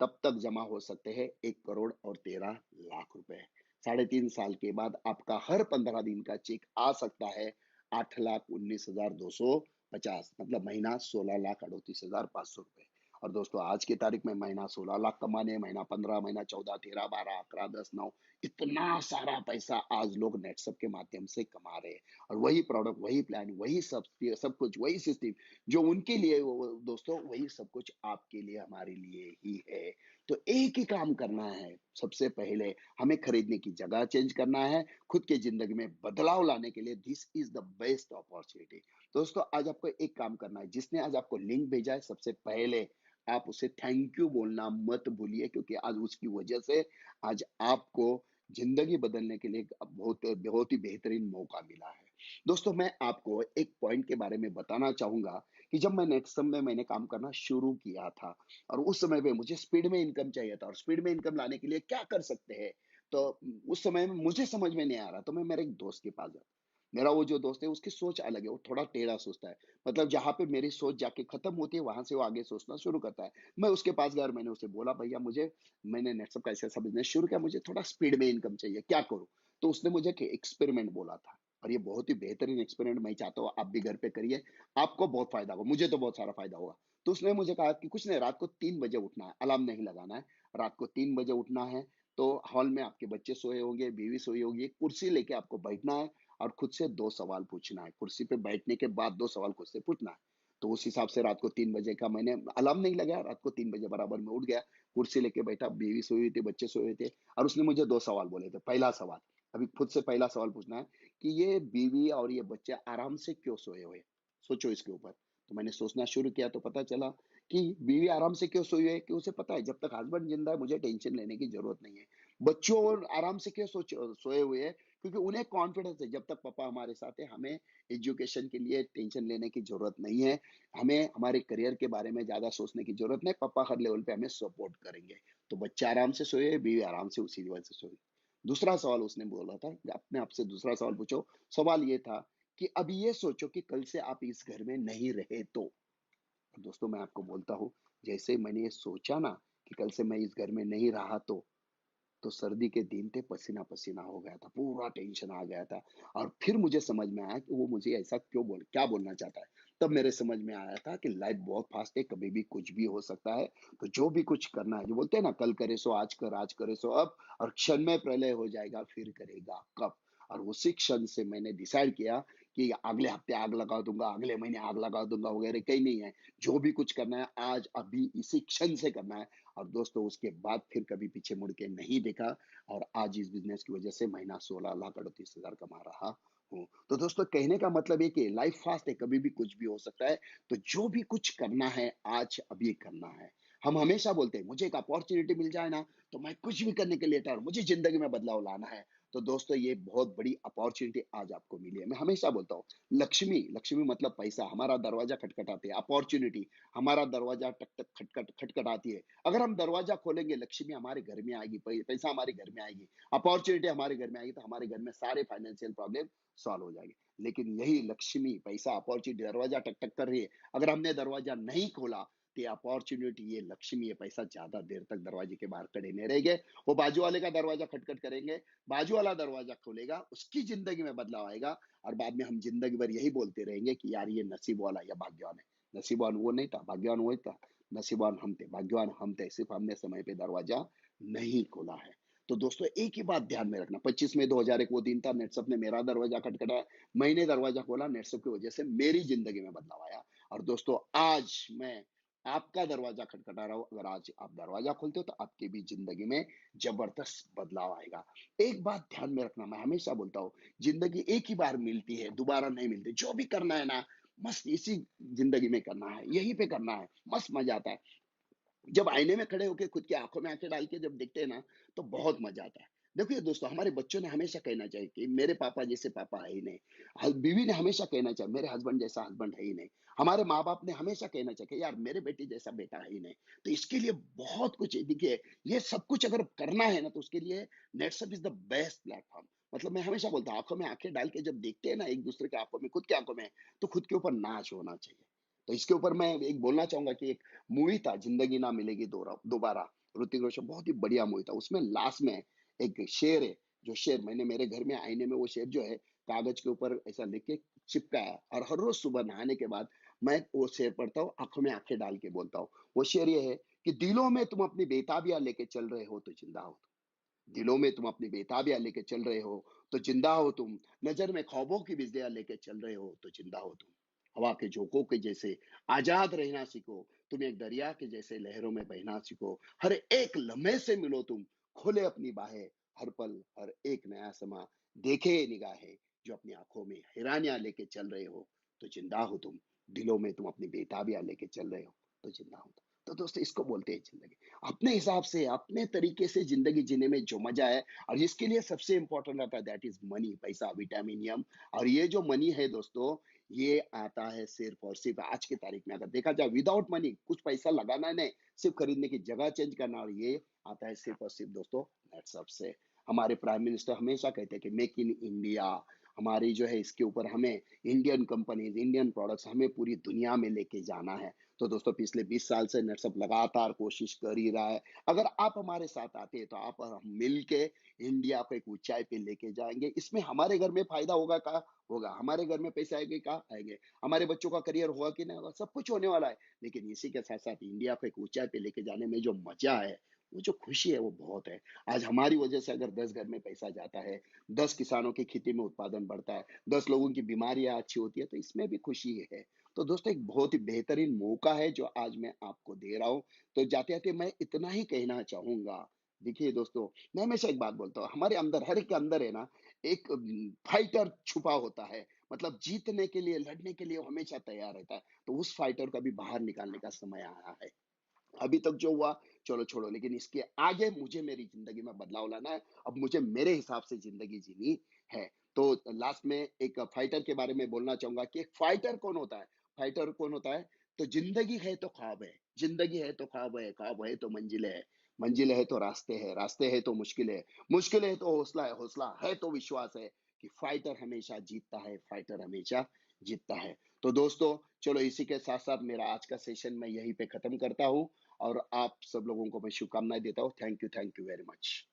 तब तक जमा हो सकते हैं 1,13,00,000 रुपए। 3.5 साल के बाद आपका हर 15 दिन का चेक आ सकता है 8,19,250, मतलब महीना 16,38,500 रुपए। और दोस्तों, आज की तारीख में महीना 16 लाख कमाने, महीना 15, महीना 14, 13, 12, 11, 10, 9, इतना सारा पैसा आज लोग नेटसप के माध्यम से कमा रहे हैं। और वही प्रोडक्ट, वही प्लान, वही सब कुछ, वही सिस्टम जो उनके लिए, वो दोस्तों वही सब कुछ आपके लिए, हमारे लिए ही है। तो एक ही काम करना है, सबसे पहले हमें खरीदने की जगह चेंज करना है, खुद की जिंदगी में बदलाव लाने के लिए this is the best opportunity. दोस्तों, आज आपको एक काम करना है, जिसने आज आपको लिंक भेजा है, सबसे पहले आप उसे थैंक यू बोलना मत भूलिए, क्योंकि आज उसकी वजह से आज आपको जिंदगी बदलने के लिए बहुत बहुत ही बेहतरीन मौका मिला है। दोस्तों, मैं आपको एक पॉइंट के बारे में बताना चाहूंगा, कि जब मैं नेक्स्ट में मैंने काम करना शुरू किया था, और उस समय पे मुझे स्पीड में इनकम चाहिए था, और स्पीड में इनकम लाने के लिए क्या कर सकते हैं, तो उस समय में मुझे समझ में नहीं आ रहा, तो मैं मेरे एक दोस्त के पास गया। मेरा वो जो दोस्त है, उसकी सोच अलग है, वो थोड़ा टेढ़ा सोचता है। मतलब जहां पे मेरी सोच जाके खत्म होती है, वहां से वो आगे सोचना शुरू करता है। मैं उसके पास गया और मैंने उसे बोला, भैया मुझे, मैंने नेटसप का ऐसा ऐसा बिजनेस शुरू किया, मुझे थोड़ा स्पीड में इनकम चाहिए, क्या करूं। तो उसने मुझे एक एक्सपेरिमेंट बोला था, और ये बहुत ही बेहतरीन एक्सपेरिमेंट, मैं चाहता हूँ आप भी घर पे करिए, आपको बहुत फायदा होगा, मुझे तो बहुत सारा फायदा होगा। तो उसने मुझे कहा कि कुछ नहीं, रात को 3 बजे उठना है, अलार्म नहीं लगाना है। रात को 3 बजे उठना है, तो हॉल में आपके बच्चे सोए होंगे, बीवी सोई होगी, एक कुर्सी लेके आपको बैठना है और खुद से 2 सवाल पूछना है। कुर्सी पे बैठने के बाद 2 सवाल खुद से पूछना है। तो उस हिसाब से रात को 3 बजे का मैंने अलार्म नहीं लगाया, रात को 3 बजे बराबर में उठ गया, कुर्सी लेके बैठा, बीवी सोई हुई थी, बच्चे सोए हुए थे और उसने मुझे 2 सवाल बोले थे। पहला सवाल, अभी खुद से पहला सवाल पूछना है कि ये बीवी और ये बच्चे आराम से क्यों सोए हुए हैं? सोचो इसके ऊपर। तो मैंने सोचना शुरू किया तो पता चला कि बीवी आराम से क्यों सोई हुई है, कि उसे पता है जब तक हस्बैंड जिंदा है मुझे टेंशन लेने की जरूरत नहीं है। बच्चों और आराम से क्यों सोए हुए हैं, क्योंकि उन्हें कॉन्फिडेंस है जब तक पापा हमारे साथ है हमें एजुकेशन के लिए टेंशन लेने की जरूरत नहीं है, हमें हमारे करियर के बारे में ज्यादा सोचने की जरूरत नहीं, पापा हर लेवल पे हमें सपोर्ट करेंगे। तो बच्चे आराम से सोए, बीवी आराम से उसी लेवल से सोई। दूसरा सवाल उसने बोला था कि अपने आप से दूसरा सवाल पूछो। सवाल ये था कि अब ये सोचो कि कल से आप इस घर में नहीं रहे तो। दोस्तों मैं आपको बोलता हूँ, जैसे मैंने ये सोचा ना कि कल से मैं इस घर में नहीं रहा तो सर्दी के दिन थे, पसीना-पसीना हो गया था, पूरा टेंशन आ गया था और फिर मुझे समझ में आया कि वो मुझे ऐसा क्या बोलना चाहता है। तब मेरे समझ में आया था कि लाइफ बहुत फास्ट है, कभी भी कुछ भी हो सकता है, तो जो भी कुछ करना है, जो बोलते हैं ना, कल करे सो आज कर, आज करे सो अब और क्षण में प्रलय हो जाएगा, फिर करेगा कब। और उसी क्षण से मैंने डिसाइड किया कि अगले हफ्ते आग लगा दूँगा, अगले महीने आग लगा दूँगा वगैरह कहीं नहीं है। जो भी कुछ करना है आज, अभी, इसी क्षण से करना है। और दोस्तों उसके बाद फिर कभी पीछे मुड़ के नहीं देखा और आज इस बिज़नेस की वज़ह से महीना 16 लाख 38,000 कमा रहा हूँ। तो दोस्तों कहने का मतलब ये कि लाइफ़ फ़ास्ट है, कभी भी कुछ भी हो सकता है, तो जो भी कुछ करना है आज अभी करना है। हम हमेशा बोलते हैं मुझे एक अपॉर्च्युनिटी मिल जाए ना, तो मैं कुछ भी करने के लिए तैयार हूँ, मुझे ज़िंदगी में बदलाव लाना है। तो दोस्तों ये बहुत बड़ी अपॉर्च्युनिटी आज आपको मिली है। मैं हमेशा बोलता हूँ लक्ष्मी मतलब पैसा, हमारा दरवाज़ा खटखटाती है, अपॉर्च्युनिटी हमारा दरवाज़ा टक टक खटखटाती है। अगर हम दरवाजा खोलेंगे, लक्ष्मी हमारे घर में आएगी, पैसा हमारे घर में आएगी, अपॉर्चुनिटी हमारे घर में आएगी, तो हमारे घर में सारे फाइनेंशियल प्रॉब्लम सॉल्व हो जाएंगे। लेकिन यही लक्ष्मी, पैसा, अपॉर्चुनिटी दरवाजा टक टक कर रही है, अगर हमने दरवाजा नहीं खोला तो ये अपॉर्चुनिटी, ये लक्ष्मी, ये पैसा ज्यादा देर तक दरवाजे के बाहर खड़े नहीं रहेंगे। वो बाजू वाले का दरवाजा खटखट करेंगे, बाजू वाला दरवाजा खोलेगा, उसकी जिंदगी में बदलाव आएगा और बाद में हम जिंदगी भर यही बोलते रहेंगे कि यार ये नसीब वाला या भाग्यवान है। नसीबवान वो नहीं था, भाग्यवान वो था। नसीबवान हम थे, भाग्यवान हम थे, सिर्फ हमने समय पे दरवाजा नहीं खोला है। तो दोस्तों एक ही बात ध्यान में रखना, 25 मई 2001 वो दिन था, नेटसप ने मेरा दरवाजा खटखटाया, मैंने दरवाजा खोला, नेटसप की वजह से मेरी जिंदगी में बदलाव आया। और दोस्तों आज मैं आपका दरवाजा खटखटा रहा हूं, अगर आज आप दरवाजा खोलते हो तो आपकी भी जिंदगी में जबरदस्त बदलाव आएगा। एक बात ध्यान में रखना, मैं हमेशा बोलता हूँ, जिंदगी एक ही बार मिलती है, दोबारा नहीं मिलती। जो भी करना है ना, मस्त इसी जिंदगी में करना है, यहीं पे करना है, मस्त मजा आता है। जब आईने में खड़े होके खुद की आंखों में आंखें डाल के जब देखते हैं ना, तो बहुत मजा आता है। देखिए दोस्तों, हमारे बच्चों ने हमेशा कहना चाहिए कि मेरे पापा जैसे पापा है ही नहीं। बीवी ने हमेशा कहना चाहिए मेरे हस्बैंड जैसा हस्बैंड है ही नहीं। हमारे माँ बाप ने हमेशा कहना चाहिए कि यार मेरे बेटी जैसा बेटा है ही नहीं। तो इसके लिए बहुत कुछ है। देखिए, ये सब कुछ अगर करना है ना, तो उसके लिए नेटसप इज द बेस्ट प्लेटफॉर्म। मतलब मैं हमेशा बोलता हूँ, आंखों में आंखें डाल के जब देखते हैं ना एक दूसरे के आंखों में, खुद की आंखों में, तो खुद के ऊपर नाच होना चाहिए। तो इसके ऊपर मैं एक बोलना चाहूंगा कि एक मूवी था, जिंदगी ना मिलेगी दोबारा, ऋतिक रोशन, बहुत ही बढ़िया मूवी था। उसमें लास्ट में एक शेर है, जो शेर मैंने मेरे घर में आईने में वो शेर जो है कागज के ऊपर ऐसा लिख के चिपकाया, और हर रोज सुबह नहाने के बाद मैं वो शेर पढ़ता हूँ, आंखों में आंखें डाल के बोलता हूँ। वो शेर ये है कि दिलों में तुम अपनी बेताबियां लेके चल रहे हो तो जिंदा हो तुम। दिलों में तुम अपनी बेताबियां लेके चल रहे हो तो जिंदा हो तुम। नजर में ख्वाबों की बिजलियां लेके चल रहे हो तो जिंदा हो तुम। हवा के झोंकों के जैसे आजाद रहना सीखो, तुम एक दरिया के जैसे लहरों में बहना सीखो। हर एक लम्हे से मिलो तुम, खोले अपनी बाहें, हर पल हर एक नया समा देखे निगाहें। जो अपनी आंखों में हैरानियां लेके चल रहे हो तो जिंदा हो तुम। दिलों में तुम अपनी बेताबियां लेके चल रहे हो तो जिंदा हो तुम। तो दोस्तों इसको बोलते हैं जिंदगी। अपने हिसाब से, अपने तरीके से जिंदगी जीने में जो मजा है, और इसके लिए सबसे इंपॉर्टेंट आता है, दैट इज मनी, पैसा, विटामिनियम। और ये जो मनी है दोस्तों, ये आता है सिर्फ और सिर्फ आज की तारीख में, अगर देखा जाए विदाउट मनी, कुछ पैसा लगाना नहीं, सिर्फ खरीदने की जगह चेंज करना, और ये आता है सिर्फ और सिर्फ दोस्तों व्हाट्सएप से। हमारे प्राइम मिनिस्टर हमेशा कहते हैं कि मेक इन इंडिया, हमारी जो है इसके ऊपर हमें इंडियन कंपनीज, इंडियन प्रोडक्ट्स हमें पूरी दुनिया में लेके जाना है। तो दोस्तों पिछले 20 साल से नेटसप लगातार कोशिश कर ही रहा है। अगर आप हमारे साथ आते हैं तो आप और हम मिल के इंडिया को एक ऊँचाई पे लेके जाएँगे। इसमें हमारे घर में फ़ायदा होगा का होगा, हमारे घर में पैसे आएँगे का आएँगे, हमारे बच्चों का करियर होगा कि नहीं होगा, सब कुछ होने वाला है। लेकिन इसी के साथ-साथ इंडिया को एक ऊँचाई पे लेके जाने में जो मज़ा है, वो जो खुशी है वो बहुत है। आज हमारी वजह से अगर 10 घर में पैसा जाता है, 10 किसानों की खेती में उत्पादन बढ़ता है, 10 लोगों की बीमारियाँ अच्छी होती है, तो इसमें भी खुशी है। तो दोस्तों एक बहुत ही बेहतरीन मौका है जो आज मैं आपको दे रहा हूँ। तो जाते-जाते मैं इतना ही कहना चाहूँगा, देखिए दोस्तों, मैं हमेशा एक बात बोलता हूँ, हमारे अंदर हर एक के अंदर है ना, एक फाइटर छुपा होता है। मतलब जीतने के लिए, लड़ने के लिए वो हमेशा तैयार रहता है। तो उस फाइटर को अभी बाहर निकालने का समय आया है। अभी तक जो हुआ, चलो छोड़ो, लेकिन इसके आगे मुझे मेरी ज़िंदगी में बदलाव लाना है। अब मुझे मेरे हिसाब से ज़िंदगी जीनी है। तो लास्ट में एक फाइटर के बारे में बोलना चाहूँगा कि एक फाइटर कौन होता है? फाइटर कौन होता है? तो ज़िंदगी है तो ख्वाब है, ज़िंदगी है तो ख्वाब है तो मंज़िलें हैं, मंज़िलें हैं तो रास्ते हैं तो मुश्किलें है तो हौसला है तो विश्वास है कि फाइटर हमेशा जीतता है, फाइटर हमेशा जीतता है। तो दोस्तों, चलो इसी के साथ-साथ मेरा आज का सेशन मैं यहीं पे ख़त्म करता हूँ। और आप सब लोगों को मैं शुभकामनाएँ देता हूँ। Thank you very much.